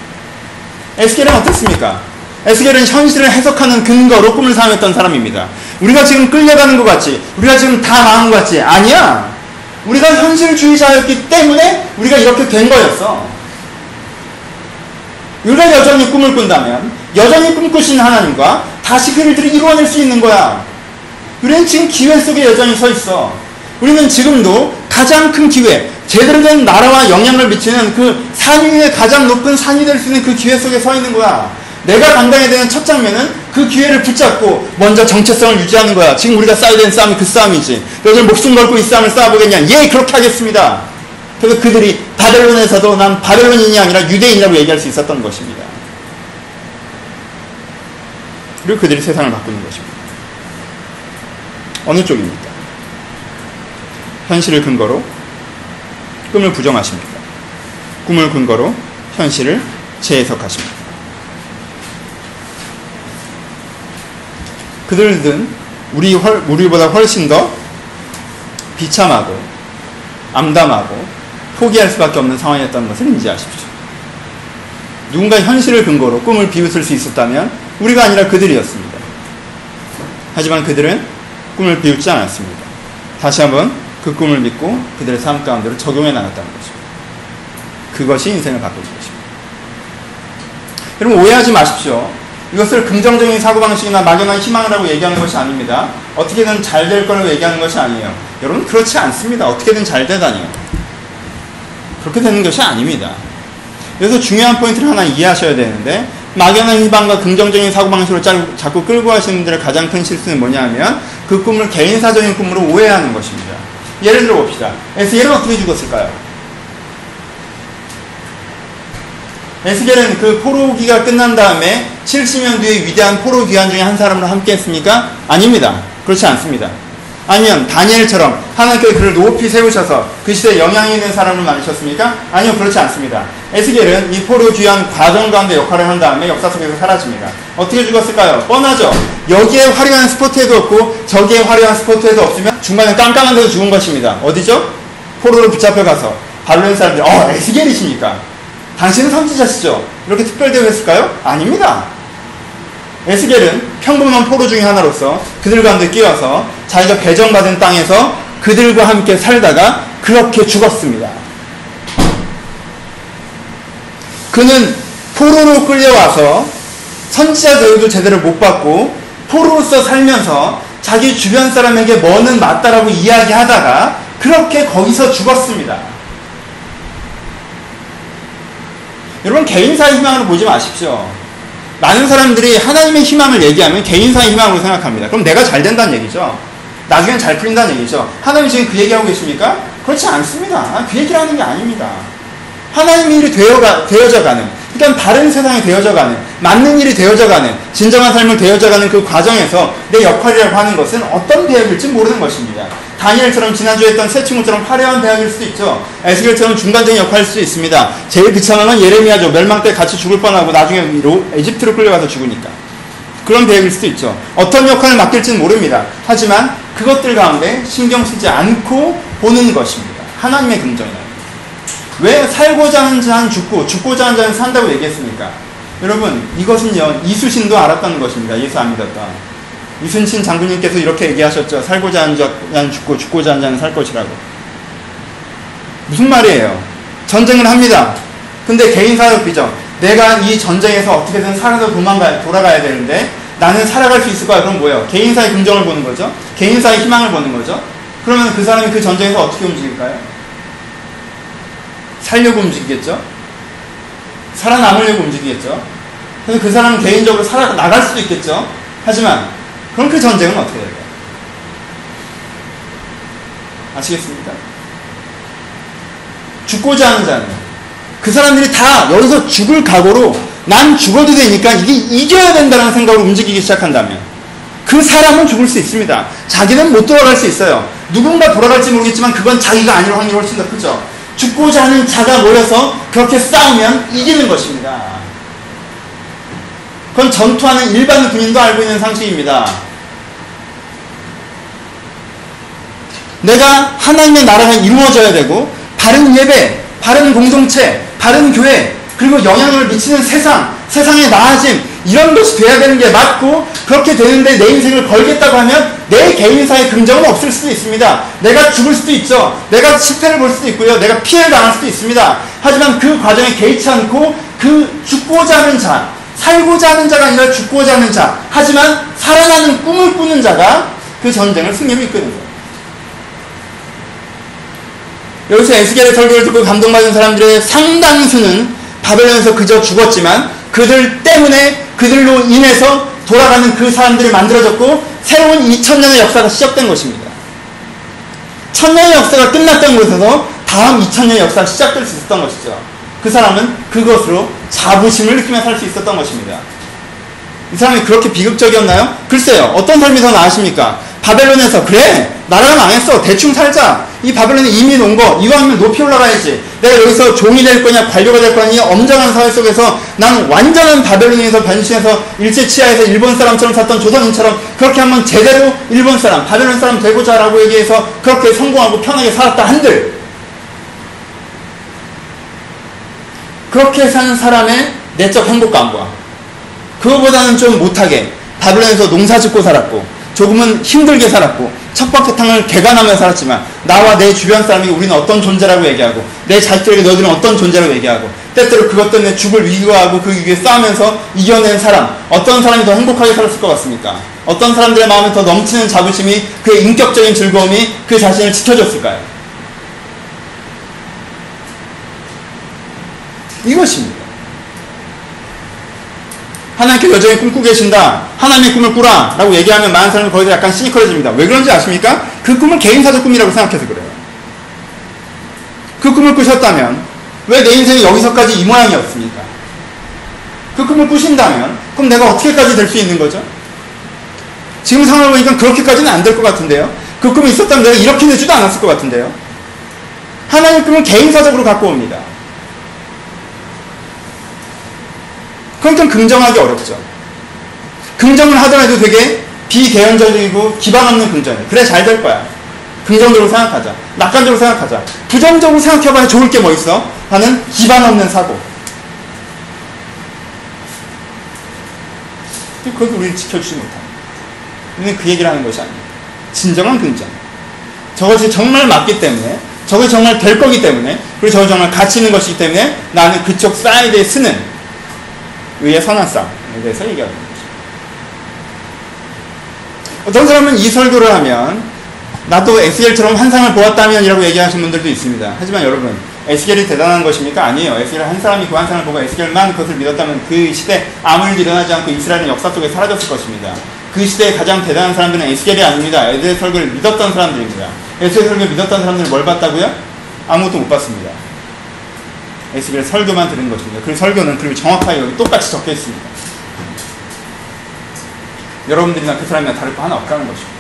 에스겔은 어땠습니까? 에스겔은 현실을 해석하는 근거로 꿈을 사용했던 사람입니다. 우리가 지금 끌려가는 것 같지, 우리가 지금 다 망한 것 같지, 아니야. 우리가 현실주의자였기 때문에 우리가 이렇게 된 거였어. 우리가 여전히 꿈을 꾼다면 여전히 꿈꾸신 하나님과 다시 그 일들을 이루어낼 수 있는 거야. 우리는 지금 기회 속에 여전히 서 있어. 우리는 지금도 가장 큰 기회, 제대로 된 나라와 영향을 미치는 그 산 위에 가장 높은 산이 될 수 있는 그 기회 속에 서 있는 거야. 내가 감당해야 되는 첫 장면은 그 기회를 붙잡고 먼저 정체성을 유지하는 거야. 지금 우리가 싸워야 되는 싸움이 그 싸움이지. 너희들 목숨 걸고 이 싸움을 싸워보겠냐? 예, 그렇게 하겠습니다. 그래서 그들이 바벨론에서도 난 바벨론인이 아니라 유대인이라고 얘기할 수 있었던 것입니다. 그리고 그들이 세상을 바꾸는 것입니다. 어느 쪽입니까? 현실을 근거로 꿈을 부정하십니까? 꿈을 근거로 현실을 재해석하십니까? 그들은 우리보다 훨씬 더 비참하고 암담하고 포기할 수밖에 없는 상황이었다는 것을 인지하십시오. 누군가 현실을 근거로 꿈을 비웃을 수 있었다면 우리가 아니라 그들이었습니다. 하지만 그들은 꿈을 비웃지 않았습니다. 다시 한번 그 꿈을 믿고 그들의 삶 가운데로 적용해 나갔다는 것입니다. 그것이 인생을 바꿔줄 것입니다. 여러분 오해하지 마십시오. 이것을 긍정적인 사고방식이나 막연한 희망을 하고 얘기하는 것이 아닙니다. 어떻게든 잘 될 거라고 얘기하는 것이 아니에요. 여러분 그렇지 않습니다. 어떻게든 잘 되다니요. 그렇게 되는 것이 아닙니다. 여기서 중요한 포인트를 하나 이해하셔야 되는데 막연한 희망과 긍정적인 사고방식으로 자꾸 끌고 가시는 분들의 가장 큰 실수는 뭐냐면 그 꿈을 개인사적인 꿈으로 오해하는 것입니다. 예를 들어 봅시다. 에스겔은 어떻게 죽었을까요? 에스겔은 그 포로기가 끝난 다음에 70년 뒤에 위대한 포로 귀환 중에 한 사람으로 함께 했습니까? 아닙니다. 그렇지 않습니다. 아니면 다니엘처럼 하나님께서 그를 높이 세우셔서 그 시대에 영향이 있는 사람을 만드셨습니까? 아니요, 그렇지 않습니다. 에스겔은 이 포로 귀환 과정 가운데 역할을 한 다음에 역사 속에서 사라집니다. 어떻게 죽었을까요? 뻔하죠. 여기에 화려한 스포트에도 없고 저기에 화려한 스포트에도 없으면 중간에 깜깜한 데서 죽은 것입니다. 어디죠? 포로로 붙잡혀 가서 바벨론 사람들이 에스겔이십니까? 당신은 선지자시죠? 이렇게 특별 대우했을까요? 아닙니다. 에스겔은 평범한 포로 중에 하나로서 그들 가운데 끼어서 자기가 배정받은 땅에서 그들과 함께 살다가 그렇게 죽었습니다. 그는 포로로 끌려와서 선지자 대우도 제대로 못 받고 포로로서 살면서 자기 주변 사람에게 뭐는 맞다라고 이야기하다가 그렇게 거기서 죽었습니다. 여러분 개인사의 희망으로 보지 마십시오. 많은 사람들이 하나님의 희망을 얘기하면 개인사의 희망으로 생각합니다. 그럼 내가 잘 된다는 얘기죠. 나중엔 잘 풀린다는 얘기죠. 하나님이 지금 그 얘기하고 계십니까? 그렇지 않습니다. 그 얘기를 하는 게 아닙니다. 하나님의 일이 되어져가는, 그러니까 다른 세상이 되어져가는, 맞는 일이 되어져가는, 진정한 삶을 되어져가는 그 과정에서 내 역할이라고 하는 것은 어떤 배역일지 모르는 것입니다. 다니엘처럼 지난주에 했던 새 친구처럼 화려한 배역일 수도 있죠. 에스겔처럼 중간적인 역할일 수도 있습니다. 제일 비참한 건 예레미야죠. 멸망 때 같이 죽을 뻔하고 나중에 에집트로 끌려가서 죽으니까. 그런 배역일 수도 있죠. 어떤 역할을 맡길지는 모릅니다. 하지만 그것들 가운데 신경 쓰지 않고 보는 것입니다. 하나님의 긍정이다. 왜 살고자 하는 자는 죽고 죽고자 하는 자는 산다고 얘기했습니까? 여러분 이것은요 이수신도 알았다는 것입니다. 예수 안 믿었다. 이순신 장군님께서 이렇게 얘기하셨죠. 살고자 하는 자는 죽고 죽고자 하는 자는 살 것이라고. 무슨 말이에요? 전쟁을 합니다. 근데 개인 사역비죠. 내가 이 전쟁에서 어떻게든 살아서 돌아가야 되는데 나는 살아갈 수 있을 거야. 그럼 뭐예요? 개인사의 긍정을 보는 거죠. 개인사의 희망을 보는 거죠. 그러면 그 사람이 그 전쟁에서 어떻게 움직일까요? 살려고 움직이겠죠. 살아남으려고 움직이겠죠. 그래서 그 사람은 개인적으로 살아나갈 수도 있겠죠. 하지만 그럼 그 전쟁은 어떻게 될까요? 아시겠습니까? 죽고자 하는 자는 그 사람들이 다 여기서 죽을 각오로 난 죽어도 되니까 이게 이겨야 된다는 생각으로 움직이기 시작한다면 그 사람은 죽을 수 있습니다. 자기는 못 돌아갈 수 있어요. 누군가 돌아갈지 모르겠지만 그건 자기가 아닐 확률이 훨씬 더 크죠. 죽고자 하는 자가 모여서 그렇게 싸우면 이기는 것입니다. 그건 전투하는 일반 군인도 알고 있는 상식입니다. 내가 하나님의 나라가 이루어져야 되고 바른 예배, 바른 공동체, 바른 교회, 그리고 영향을 미치는 세상의 나아짐, 이런 것이 돼야 되는 게 맞고, 그렇게 되는데 내 인생을 걸겠다고 하면 내 개인사의 긍정은 없을 수도 있습니다. 내가 죽을 수도 있죠. 내가 실패를 볼 수도 있고요. 내가 피해를 당할 수도 있습니다. 하지만 그 과정에 개의치 않고 그 죽고자 하는 자, 살고자 하는 자가 아니라 죽고자 하는 자, 하지만 살아나는 꿈을 꾸는 자가 그 전쟁을 승리로 이끄는 거예요. 여기서 에스겔의 설교를 듣고 감동받은 사람들의 상당수는 바벨론에서 그저 죽었지만 그들 때문에, 그들로 인해서 돌아가는 그 사람들이 만들어졌고 새로운 2000년의 역사가 시작된 것입니다. 1000년의 역사가 끝났던 곳에서 다음 2000년의 역사가 시작될 수 있었던 것이죠. 그 사람은 그것으로 자부심을 느끼며 살 수 있었던 것입니다. 이 사람이 그렇게 비극적이었나요? 글쎄요. 어떤 삶이 더 나으십니까? 바벨론에서 그래 나라가 망했어 대충 살자, 이 바벨론에 이미 온 거 이왕이면 높이 올라가야지, 내가 여기서 종이 될 거냐 관료가 될 거냐, 엄정한 사회 속에서 난 완전한 바벨론에서 변신해서 일제치하에서 일본 사람처럼 살던 조선인처럼 그렇게 한번 제대로 일본 사람 바벨론 사람 되고자 라고 얘기해서 그렇게 성공하고 편하게 살았다 한들, 그렇게 사는 사람의 내적 행복감과 그거보다는 좀 못하게 바벨론에서 농사 짓고 살았고 조금은 힘들게 살았고 척박해탕을 개간하며 살았지만 나와 내 주변 사람이 우리는 어떤 존재라고 얘기하고 내 자식들에게 너희들은 어떤 존재라고 얘기하고 때때로 그것 때문에 죽을 위기하고 그 위기에 싸우면서 이겨낸 사람, 어떤 사람이 더 행복하게 살았을 것 같습니까? 어떤 사람들의 마음에 더 넘치는 자부심이, 그의 인격적인 즐거움이 그 자신을 지켜줬을까요? 이것입니다. 하나님께 여전히 꿈꾸고 계신다, 하나님의 꿈을 꾸라 라고 얘기하면 많은 사람이 거기서 약간 시니컬해집니다. 왜 그런지 아십니까? 그 꿈을 개인사적 꿈이라고 생각해서 그래요. 그 꿈을 꾸셨다면 왜 내 인생이 여기서까지 이 모양이었습니까? 그 꿈을 꾸신다면 그럼 내가 어떻게까지 될 수 있는 거죠? 지금 상황을 보니까 그렇게까지는 안 될 것 같은데요. 그 꿈이 있었다면 내가 이렇게 되지도 않았을 것 같은데요. 하나님의 꿈은 개인사적으로 갖고 옵니다. 그러니까 긍정하기 어렵죠. 긍정을 하더라도 되게 비개연적이고 기반 없는 긍정이에요. 그래 잘 될 거야. 긍정적으로 생각하자. 낙관적으로 생각하자. 부정적으로 생각해봐야 좋을 게 뭐 있어? 하는 기반 없는 사고. 그것도 우리를 지켜주지 못합니다. 우리는 그 얘기를 하는 것이 아닙니다. 진정한 긍정. 저것이 정말 맞기 때문에, 저것이 정말 될 거기 때문에, 그리고 저것이 정말 가치 있는 것이기 때문에 나는 그쪽 사이드에 쓰는 의의 선한 싸움에 대해서 얘기하는 것입니다. 어떤 사람은 이 설교를 하면 나도 에스겔처럼 환상을 보았다면 이라고 얘기하시는 분들도 있습니다. 하지만 여러분, 에스겔이 대단한 것입니까? 아니에요. 에스겔 한 사람이 그 환상을 보고 에스겔만 그것을 믿었다면 그 시대 아무 일도 일어나지 않고 이스라엘은 역사 속에 사라졌을 것입니다. 그 시대에 가장 대단한 사람들은 에스겔이 아닙니다. 에스겔 설교를 믿었던 사람들입니다. 에스겔 설교를 믿었던 사람들은 뭘 봤다고요? 아무것도 못 봤습니다. 에스겔 설교만 들은 것입니다. 그 설교는 그리고 정확하게 여기 똑같이 적혀 있습니다. 여러분들이나 그 사람이나 다를 거 하나 없다는 것입니다.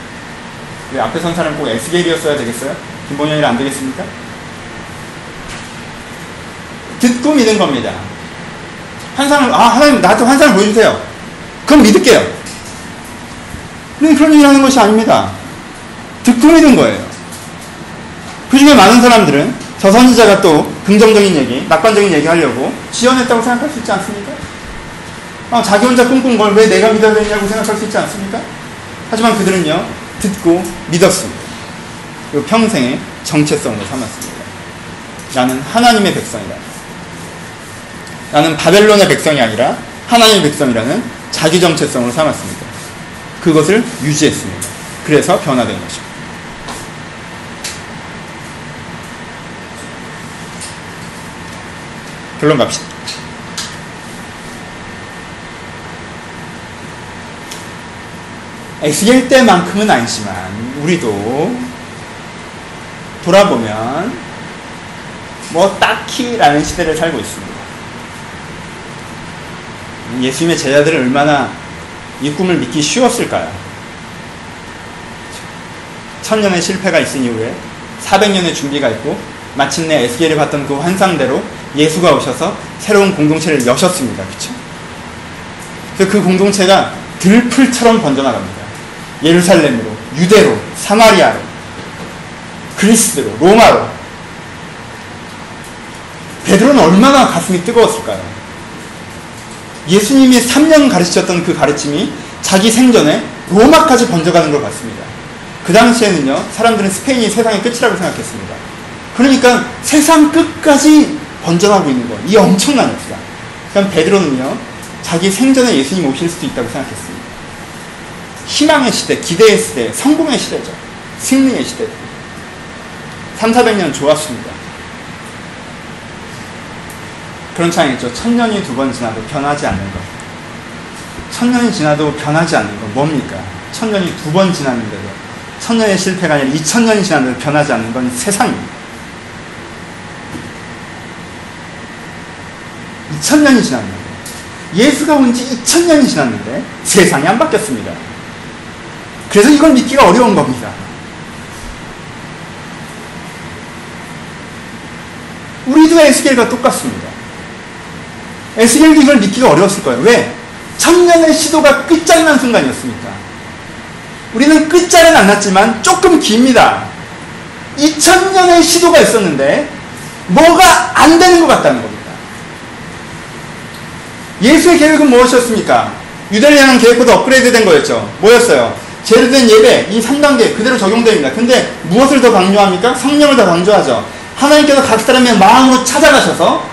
왜 앞에 선 사람은 꼭 에스겔이었어야 되겠어요? 김봉현이 안 되겠습니까? 듣고 믿는 겁니다. 환상을, 하나님 나한테 환상을 보여주세요. 그럼 믿을게요. 우리는 그런 얘기를 하는 것이 아닙니다. 듣고 믿은 거예요. 그 중에 많은 사람들은 저 선지자가 또 긍정적인 얘기, 낙관적인 얘기 하려고 지어냈다고 생각할 수 있지 않습니까? 자기 혼자 꿈꾼 걸 왜 내가 믿어야 되냐고 생각할 수 있지 않습니까? 하지만 그들은요, 듣고 믿었습니다. 그리고 평생의 정체성으로 삼았습니다. 나는 하나님의 백성이다. 나는 바벨론의 백성이 아니라 하나님의 백성이라는 자기 정체성으로 삼았습니다. 그것을 유지했습니다. 그래서 변화된 것입니다. 결론 갑시다. 에스겔 때만큼은 아니지만 우리도 돌아보면 뭐 딱히라는 시대를 살고 있습니다. 예수님의 제자들은 얼마나 이 꿈을 믿기 쉬웠을까요? 1000년의 실패가 있은 이후에 400년의 준비가 있고 마침내 에스겔이 봤던 그 환상대로 예수가 오셔서 새로운 공동체를 여셨습니다. 그렇죠? 그래서 그 공동체가 들풀처럼 번져나갑니다. 예루살렘으로, 유대로, 사마리아로, 그리스로, 로마로. 베드로는 얼마나 가슴이 뜨거웠을까요? 예수님이 3년 가르치셨던 그 가르침이 자기 생전에 로마까지 번져가는 걸 봤습니다. 그 당시에는요, 사람들은 스페인이 세상의 끝이라고 생각했습니다. 그러니까 세상 끝까지 번져나가고 있는 거예요. 이 엄청난 역사. 그럼 베드로는요, 자기 생전에 예수님 오실 수도 있다고 생각했습니다. 희망의 시대, 기대의 시대, 성공의 시대죠. 승리의 시대. 300~400년 좋았습니다. 그런 차이겠죠. 1000년이 2번 지나도 변하지 않는 것. 1000년이 지나도 변하지 않는 건 뭡니까? 1000년이 2번 지났는데도 1000년의 실패가 아니라 2000년이 지났는데도 변하지 않는 건 세상입니다. 2000년이 지났는데, 예수가 온 지 2000년이 지났는데 세상이 안 바뀌었습니다. 그래서 이걸 믿기가 어려운 겁니다. 우리도 에스겔과 똑같습니다. 에스겔도 이걸 믿기가 어려웠을 거예요. 왜? 1000년의 시도가 끝장난 순간이었으니까. 우리는 끝자리는 안 났지만 조금 깁니다. 2000년의 시도가 있었는데 뭐가 안 되는 것 같다는 겁니다. 예수의 계획은 무엇이었습니까? 유대를 향한 계획보다 업그레이드 된 거였죠. 뭐였어요? 제대된 예배, 이 3단계 그대로 적용됩니다. 근데 무엇을 더 강조합니까? 성령을 더 강조하죠. 하나님께서 각 사람의 마음으로 찾아가셔서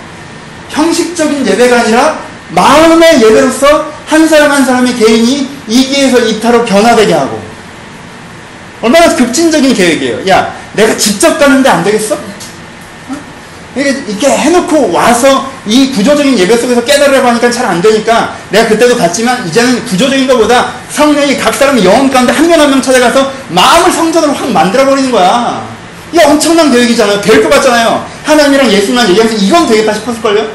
형식적인 예배가 아니라 마음의 예배로서 한 사람 한 사람의 개인이 이기에서 이타로 변화되게 하고. 얼마나 급진적인 계획이에요. 야, 내가 직접 가는데 안 되겠어? 이렇게 해놓고 와서 이 구조적인 예배 속에서 깨달으려고 하니까 잘 안 되니까 내가 그때도 갔지만 이제는 구조적인 것보다 성령이 각 사람의 영혼 가운데 한 명 한 명 찾아가서 마음을 성전으로 확 만들어버리는 거야. 이게 엄청난 계획이잖아요. 될 것 같잖아요. 하나님이랑 예수님만 얘기하면서 이건 되겠다 싶었을걸요?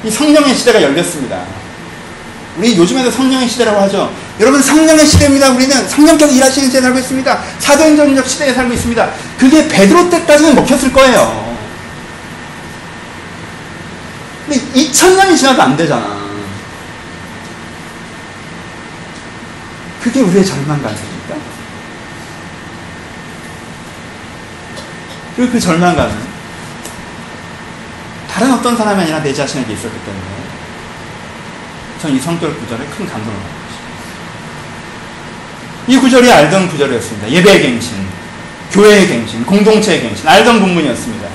이 성령의 시대가 열렸습니다. 우리 요즘에도 성령의 시대라고 하죠. 여러분, 성령의 시대입니다. 우리는 성령께서 일하시는 시대에 살고 있습니다. 사도행전적 시대에 살고 있습니다. 그게 베드로 때까지는 먹혔을 거예요. 근데 2000년이 지나도 안 되잖아. 그게 우리의 절망감입니까? 그리고 그 절망감은 다른 어떤 사람이 아니라 내 자신에게 있었기 때문에 전 이 성경 구절에 큰 감동을 받았습니다. 이 구절이 알던 구절이었습니다. 예배의 갱신, 교회의 갱신, 공동체의 갱신, 알던 본문이었습니다.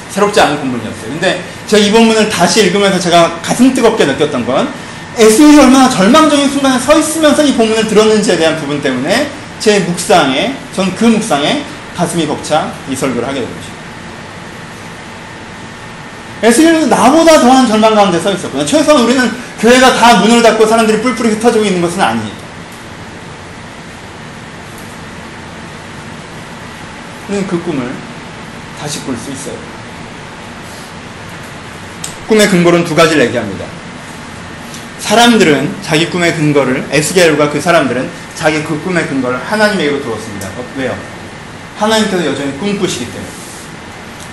새롭지 않은 본문이었어요. 근데 제가 이 본문을 다시 읽으면서 제가 가슴 뜨겁게 느꼈던 건 에스겔이 얼마나 절망적인 순간에 서 있으면서 이 본문을 들었는지에 대한 부분 때문에 제 묵상에, 전 그 묵상에 가슴이 벅차 이 설교를 하게 된 것입니다. 에스겔은 나보다 더한 절망 가운데 서 있었거든요. 최소한 우리는 교회가 다 문을 닫고 사람들이 뿔뿔이 흩어지고 있는 것은 아니에요. 우리는 그 꿈을 다시 꿀 수 있어요. 꿈의 근거는 두 가지를 얘기합니다. 사람들은 자기 꿈의 근거를, 에스겔과 그 사람들은 자기 그 꿈의 근거를 하나님에게로 두었습니다. 왜요? 하나님께서 여전히 꿈꾸시기 때문에,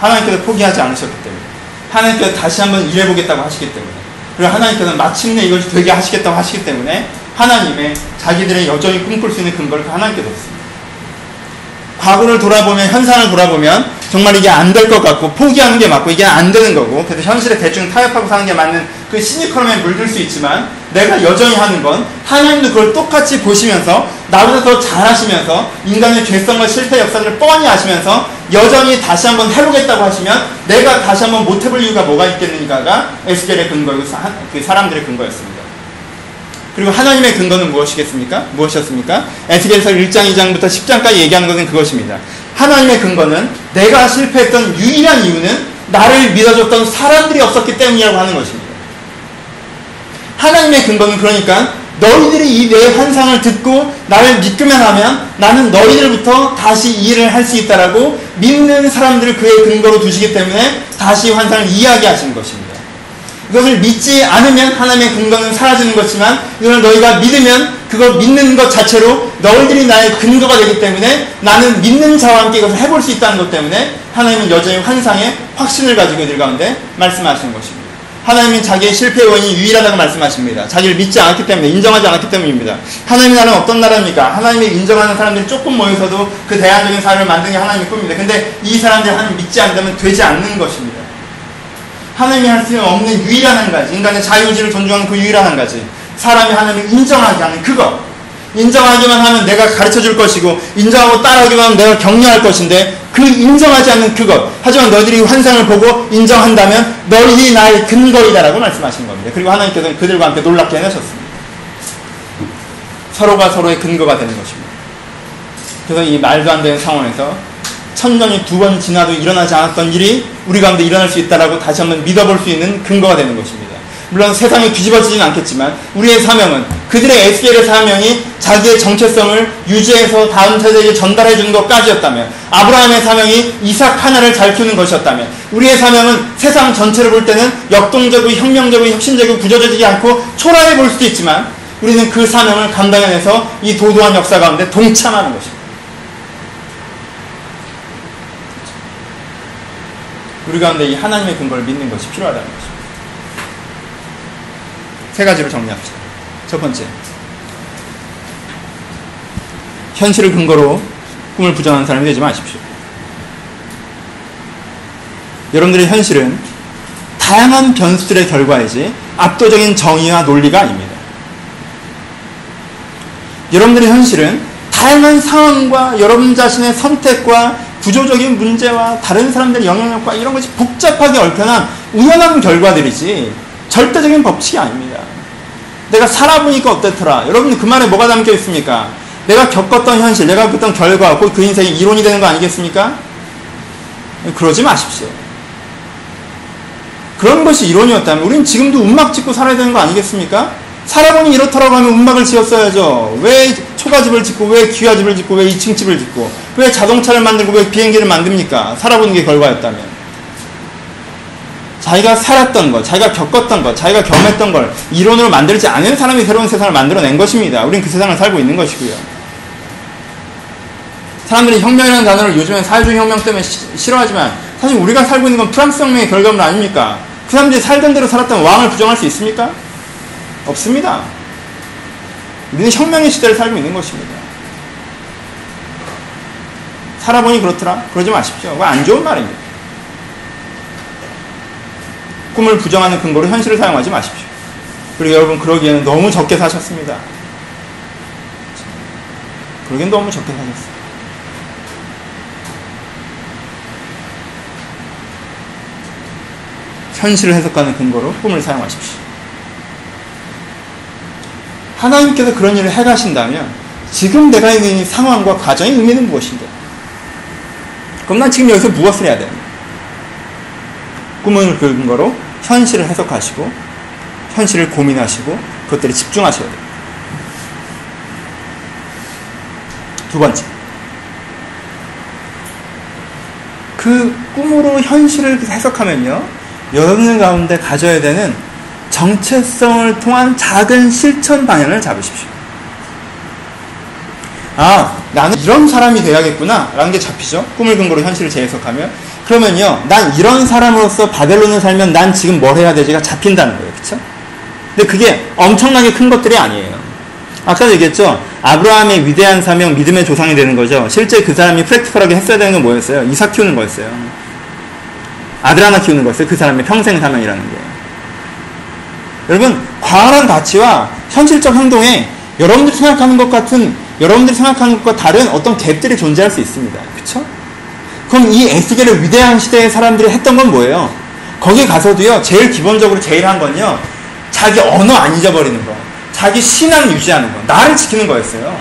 하나님께서 포기하지 않으셨기 때문에, 하나님께서 다시 한번 일해보겠다고 하시기 때문에, 그리고 하나님께서는 마침내 이것이 되게 하시겠다고 하시기 때문에 하나님의 자기들의 여전히 꿈꿀 수 있는 근거를 하나님께 뒀습니다. 과거를 돌아보면, 현상을 돌아보면 정말 이게 안 될 것 같고 포기하는 게 맞고 이게 안 되는 거고, 그래서 현실에 대충 타협하고 사는 게 맞는 그 시니컬함에 물들 수 있지만, 내가 여전히 하는 건 하나님도 그걸 똑같이 보시면서 나보다 더 잘하시면서 인간의 죄성과 실패 역사를 뻔히 아시면서 여전히 다시 한번 해보겠다고 하시면 내가 다시 한번 못 해볼 이유가 뭐가 있겠는가가 에스겔의 근거이고 그 사람들의 근거였습니다. 그리고 하나님의 근거는 무엇이겠습니까? 무엇이었습니까? 에스겔서 1장, 2장부터 10장까지 얘기하는 것은 그것입니다. 하나님의 근거는 내가 실패했던 유일한 이유는 나를 믿어줬던 사람들이 없었기 때문이라고 하는 것입니다. 하나님의 근거는 그러니까 너희들이 이 내 환상을 듣고 나를 믿기만 하면 나는 너희들부터 다시 이 일을 할 수 있다라고 믿는 사람들을 그의 근거로 두시기 때문에 다시 환상을 이야기하시는 것입니다. 이것을 믿지 않으면 하나님의 근거는 사라지는 것이지만 이걸 너희가 믿으면 그걸 믿는 것 자체로 너희들이 나의 근거가 되기 때문에 나는 믿는 자와 함께 이것을 해볼 수 있다는 것 때문에 하나님은 여전히 환상에 확신을 가지고 이들 가운데 말씀하시는 것입니다. 하나님은 자기의 실패의 원인이 유일하다고 말씀하십니다. 자기를 믿지 않았기 때문에, 인정하지 않았기 때문입니다. 하나님의 나라는 어떤 나라입니까? 하나님을 인정하는 사람들이 조금 모여서도 그 대안적인 사회를 만드는 게 하나님의 꿈입니다. 근데 이 사람들이 하나님 믿지 않는다면 되지 않는 것입니다. 하나님이 할 수 없는 유일한 한 가지, 인간의 자유의지를 존중하는 그 유일한 한 가지, 사람이 하나님을 인정하지 않는 그것, 인정하기만 하면 내가 가르쳐 줄 것이고 인정하고 따라하기만 하면 내가 격려할 것인데 그 인정하지 않는 그것, 하지만 너희들이 환상을 보고 인정한다면 너희들이 나의 근거이다라고 말씀하신 겁니다. 그리고 하나님께서는 그들과 함께 놀랍게 해내셨습니다. 서로가 서로의 근거가 되는 것입니다. 그래서 이 말도 안 되는 상황에서 천년이 2번 지나도 일어나지 않았던 일이 우리 가운데 일어날 수 있다라고 다시 한번 믿어볼 수 있는 근거가 되는 것입니다. 물론 세상이 뒤집어지지는 않겠지만 우리의 사명은, 그들의 에스겔의 사명이 자기의 정체성을 유지해서 다음 세대에게 전달해 주는 것까지였다면, 아브라함의 사명이 이삭 하나를 잘 키우는 것이었다면, 우리의 사명은 세상 전체를 볼 때는 역동적이고 혁명적이고 혁신적이고 구조적이지 않고 초라해 볼 수도 있지만 우리는 그 사명을 감당해내서 이 도도한 역사 가운데 동참하는 것입니다. 우리 가운데 이 하나님의 근거를 믿는 것이 필요하다는 것입니다. 세 가지로 정리합시다. 첫 번째, 현실을 근거로 꿈을 부정하는 사람이 되지 마십시오. 여러분들의 현실은 다양한 변수들의 결과이지 압도적인 정의와 논리가 아닙니다. 여러분들의 현실은 다양한 상황과 여러분 자신의 선택과 구조적인 문제와 다른 사람들의 영향력과 이런 것이 복잡하게 얽혀난 우연한 결과들이지 절대적인 법칙이 아닙니다. 내가 살아보니까 어땠더라. 여러분 그 말에 뭐가 담겨 있습니까? 내가 겪었던 현실, 내가 겪었던 결과, 곧 그 인생이 이론이 되는 거 아니겠습니까? 그러지 마십시오. 그런 것이 이론이었다면 우리는 지금도 운막 짓고 살아야 되는 거 아니겠습니까? 살아보니 이렇더라고 하면 운막을 지었어야죠. 왜 초가집을 짓고, 왜 기와집을 짓고, 왜 2층 집을 짓고, 왜 자동차를 만들고, 왜 비행기를 만듭니까? 살아보는 게 결과였다면. 자기가 살았던 것, 자기가 겪었던 것, 자기가 경험했던 걸 이론으로 만들지 않은 사람이 새로운 세상을 만들어낸 것입니다. 우린 그 세상을 살고 있는 것이고요. 사람들이 혁명이라는 단어를 요즘엔 사회주의 혁명 때문에 싫어하지만 사실 우리가 살고 있는 건 프랑스 혁명의 결과물 아닙니까? 그 사람들이 살던 대로 살았다면 왕을 부정할 수 있습니까? 없습니다. 우리는 혁명의 시대를 살고 있는 것입니다. 살아보니 그렇더라? 그러지 마십시오. 그거 안 좋은 말입니다. 꿈을 부정하는 근거로 현실을 사용하지 마십시오. 그리고 여러분 그러기에는 너무 적게 사셨습니다. 그러기엔 너무 적게 사셨어요. 현실을 해석하는 근거로 꿈을 사용하십시오. 하나님께서 그런 일을 해가신다면 지금 내가 있는 이 상황과 과정의 의미는 무엇인가? 그럼 난 지금 여기서 무엇을 해야 됩니까? 꿈을 근거로 현실을 해석하시고 현실을 고민하시고 그것들에 집중하셔야 됩니다. 두 번째, 그 꿈으로 현실을 해석하면요, 여러분 가운데 가져야 되는 정체성을 통한 작은 실천 방향을 잡으십시오. 아, 나는 이런 사람이 돼야겠구나 라는 게 잡히죠. 꿈을 근거로 현실을 재해석하면. 그러면요, 난 이런 사람으로서 바벨론을 살면 난 지금 뭘 해야 되지가 잡힌다는 거예요. 그쵸? 근데 그게 엄청나게 큰 것들이 아니에요. 아까도 얘기했죠. 아브라함의 위대한 사명, 믿음의 조상이 되는 거죠. 실제 그 사람이 프랙티컬하게 했어야 되는 건 뭐였어요? 이삭 키우는 거였어요. 아들 하나 키우는 거였어요. 그 사람의 평생 사명이라는 게. 여러분, 과한 가치와 현실적 행동에 여러분들이 생각하는 것과 다른 어떤 갭들이 존재할 수 있습니다. 그쵸? 그럼 이 에스겔의 위대한 시대의 사람들이 했던 건 뭐예요? 거기 가서도요, 제일 기본적으로 제일 한 건요, 자기 언어 안 잊어버리는 거. 자기 신앙 유지하는 거, 나를 지키는 거였어요.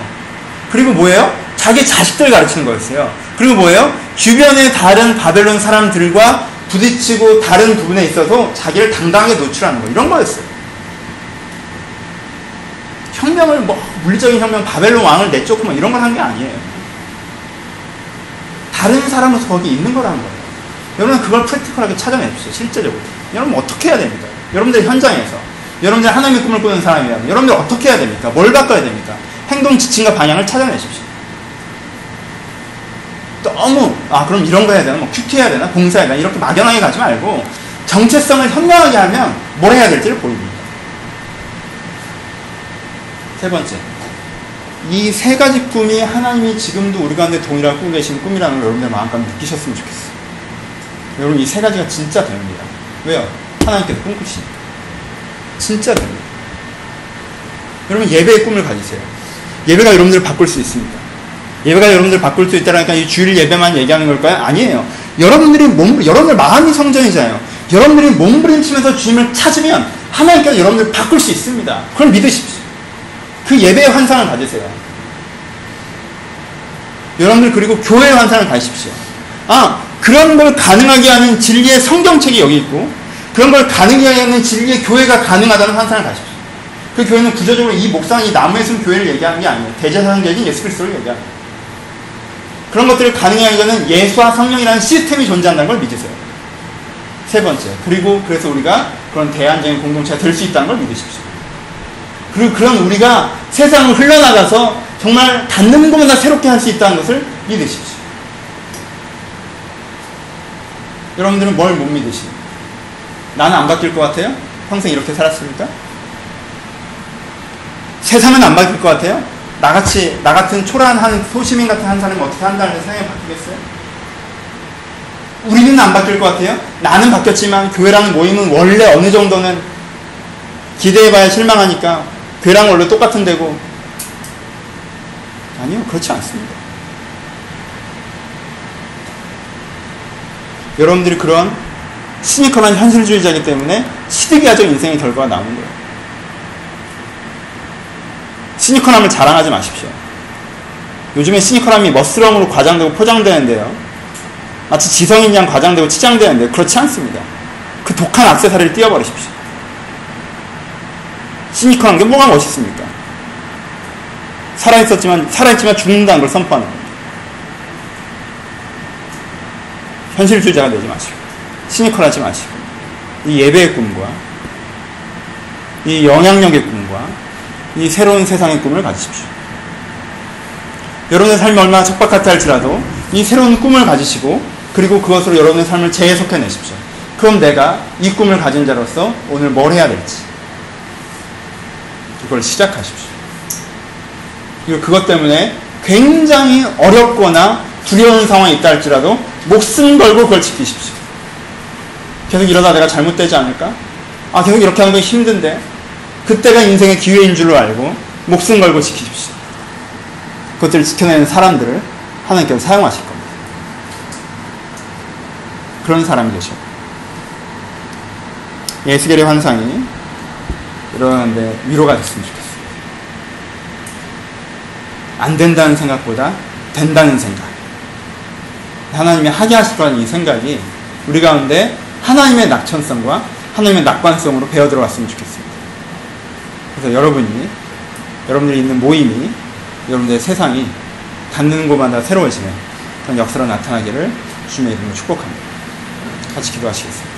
그리고 뭐예요? 자기 자식들 가르치는 거였어요. 그리고 뭐예요? 주변의 다른 바벨론 사람들과 부딪히고 다른 부분에 있어서 자기를 당당하게 노출하는 거, 이런 거였어요. 혁명을 물리적인 혁명, 바벨론 왕을 내쫓고 이런 걸 한 게 아니에요. 다른 사람으로서 거기 있는 거라는 거예요. 여러분 그걸 프랙티컬하게 찾아내십시오. 실제적으로. 여러분 어떻게 해야 됩니까? 여러분들 현장에서 여러분들 하나님의 꿈을 꾸는 사람이라면 여러분들 어떻게 해야 됩니까? 뭘 바꿔야 됩니까? 행동 지침과 방향을 찾아내십시오. 너무 그럼 이런 거 해야 되나? 큐티 해야 되나? 봉사해야 되나? 이렇게 막연하게 가지 말고 정체성을 현명하게 하면 뭘 해야 될지를 보입니다. 세 번째, 이 세 가지 꿈이 하나님이 지금도 우리 가운데 동일하게 꾸고 계신 꿈이라는 걸 여러분들 마음껏 느끼셨으면 좋겠어요. 여러분 이 세 가지가 진짜 됩니다. 왜요? 하나님께서 꿈꾸시니까. 진짜 됩니다. 여러분 예배의 꿈을 가지세요. 예배가 여러분들을 바꿀 수 있습니다. 예배가 여러분들을 바꿀 수 있다니까 이 주일 예배만 얘기하는 걸까요? 아니에요. 여러분들 마음이 성전이잖아요. 여러분들이 몸부림치면서 주님을 찾으면 하나님께서 여러분들을 바꿀 수 있습니다. 그걸 믿으십시오. 그 예배의 환상을 가지세요. 여러분들 그리고 교회의 환상을 가지십시오. 그런 걸 가능하게 하는 진리의 성경책이 여기 있고 그런 걸 가능하게 하는 진리의 교회가 가능하다는 환상을 가지십시오. 그 교회는 구조적으로 이 목상, 이 나무에 숨 교회를 얘기하는 게 아니에요. 대제사장적인 예수 그리스도를 얘기하는 거예요. 그런 것들을 가능하게 하는 예수와 성령이라는 시스템이 존재한다는 걸 믿으세요. 세 번째, 그래서 우리가 그런 대안적인 공동체가 될 수 있다는 걸 믿으십시오. 그리고 그런 우리가 세상을 흘러나가서 정말 닿는 것마다 새롭게 할 수 있다는 것을 믿으십시오. 여러분들은 뭘 못 믿으십니까? 나는 안 바뀔 것 같아요? 평생 이렇게 살았습니까? 세상은 안 바뀔 것 같아요? 나 같은 초라한 소시민 같은 한 사람이 어떻게 한다는 세상이 바뀌겠어요? 우리는 안 바뀔 것 같아요? 나는 바뀌었지만 교회라는 모임은 원래 어느 정도는 기대해봐야 실망하니까 교회랑 원래 똑같은 데고. 아니요, 그렇지 않습니다. 여러분들이 그런 시니컬한 현실주의자이기 때문에 시드기야적 인생의 결과가 나오는 거예요. 시니컬함을 자랑하지 마십시오. 요즘에 시니컬함이 멋스러움으로 과장되고 포장되는데요. 마치 지성인 양 과장되고 치장되는데 그렇지 않습니다. 그 독한 액세서리를 띄워버리십시오. 시니컬한 게 뭐가 멋있습니까? 살아있지만 죽는다는 걸 선포하는 겁니다. 현실주의자가 되지 마시고 시니컬하지 마시고 이 예배의 꿈과 이 영향력의 꿈과 이 새로운 세상의 꿈을 가지십시오. 여러분의 삶이 얼마나 척박하다 할지라도 이 새로운 꿈을 가지시고 그리고 그것으로 여러분의 삶을 재해석해내십시오. 그럼 내가 이 꿈을 가진 자로서 오늘 뭘 해야 될지 이걸 시작하십시오. 그리고 그것 때문에 굉장히 어렵거나 두려운 상황이 있다 할지라도 목숨 걸고 그걸 지키십시오. 계속 이러다 내가 잘못되지 않을까? 계속 이렇게 하는 건 힘든데 그때가 인생의 기회인 줄로 알고 목숨 걸고 지키십시오. 그것들을 지켜내는 사람들을 하나님께서 사용하실 겁니다. 그런 사람이 되셔. 에스겔의 환상이 이러는데 위로가 됐으면 좋겠어요. 안 된다는 생각보다 된다는 생각. 하나님이 하게 하실 거라는 이 생각이 우리 가운데 하나님의 낙천성과 하나님의 낙관성으로 배어 들어갔으면 좋겠습니다. 그래서 여러분들이 있는 모임이 여러분들의 세상이 닿는 곳마다 새로워지는 그런 역사로 나타나기를 주님의 이름으로 축복합니다. 같이 기도하시겠습니다.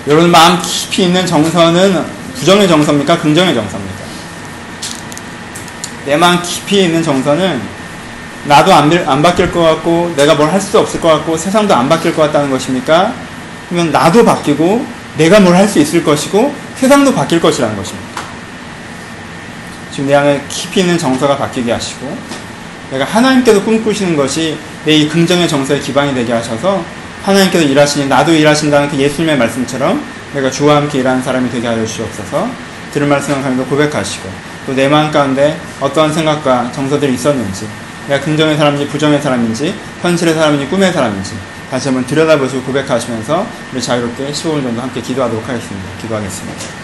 여러분 마음 깊이 있는 정서는 부정의 정서입니까? 긍정의 정서입니까? 내 마음 깊이 있는 정서는 나도 안 바뀔 것 같고 내가 뭘 할 수 없을 것 같고 세상도 안 바뀔 것 같다는 것입니까? 그러면 나도 바뀌고 내가 뭘 할 수 있을 것이고 세상도 바뀔 것이라는 것입니다. 지금 내 안에 깊이 있는 정서가 바뀌게 하시고 내가 하나님께서 꿈꾸시는 것이 내 이 긍정의 정서의 기반이 되게 하셔서 하나님께서 일하시니 나도 일하신다는 그 예수님의 말씀처럼 내가 주와 함께 일하는 사람이 되게 하여 주시옵소서. 들은 말씀을 가면서 고백하시고 또 내 마음 가운데 어떠한 생각과 정서들이 있었는지 내가 긍정의 사람인지 부정의 사람인지 현실의 사람인지 꿈의 사람인지 다시 한번 들여다보시고 고백하시면서 우리 자유롭게 15분 정도 함께 기도하도록 하겠습니다. 기도하겠습니다.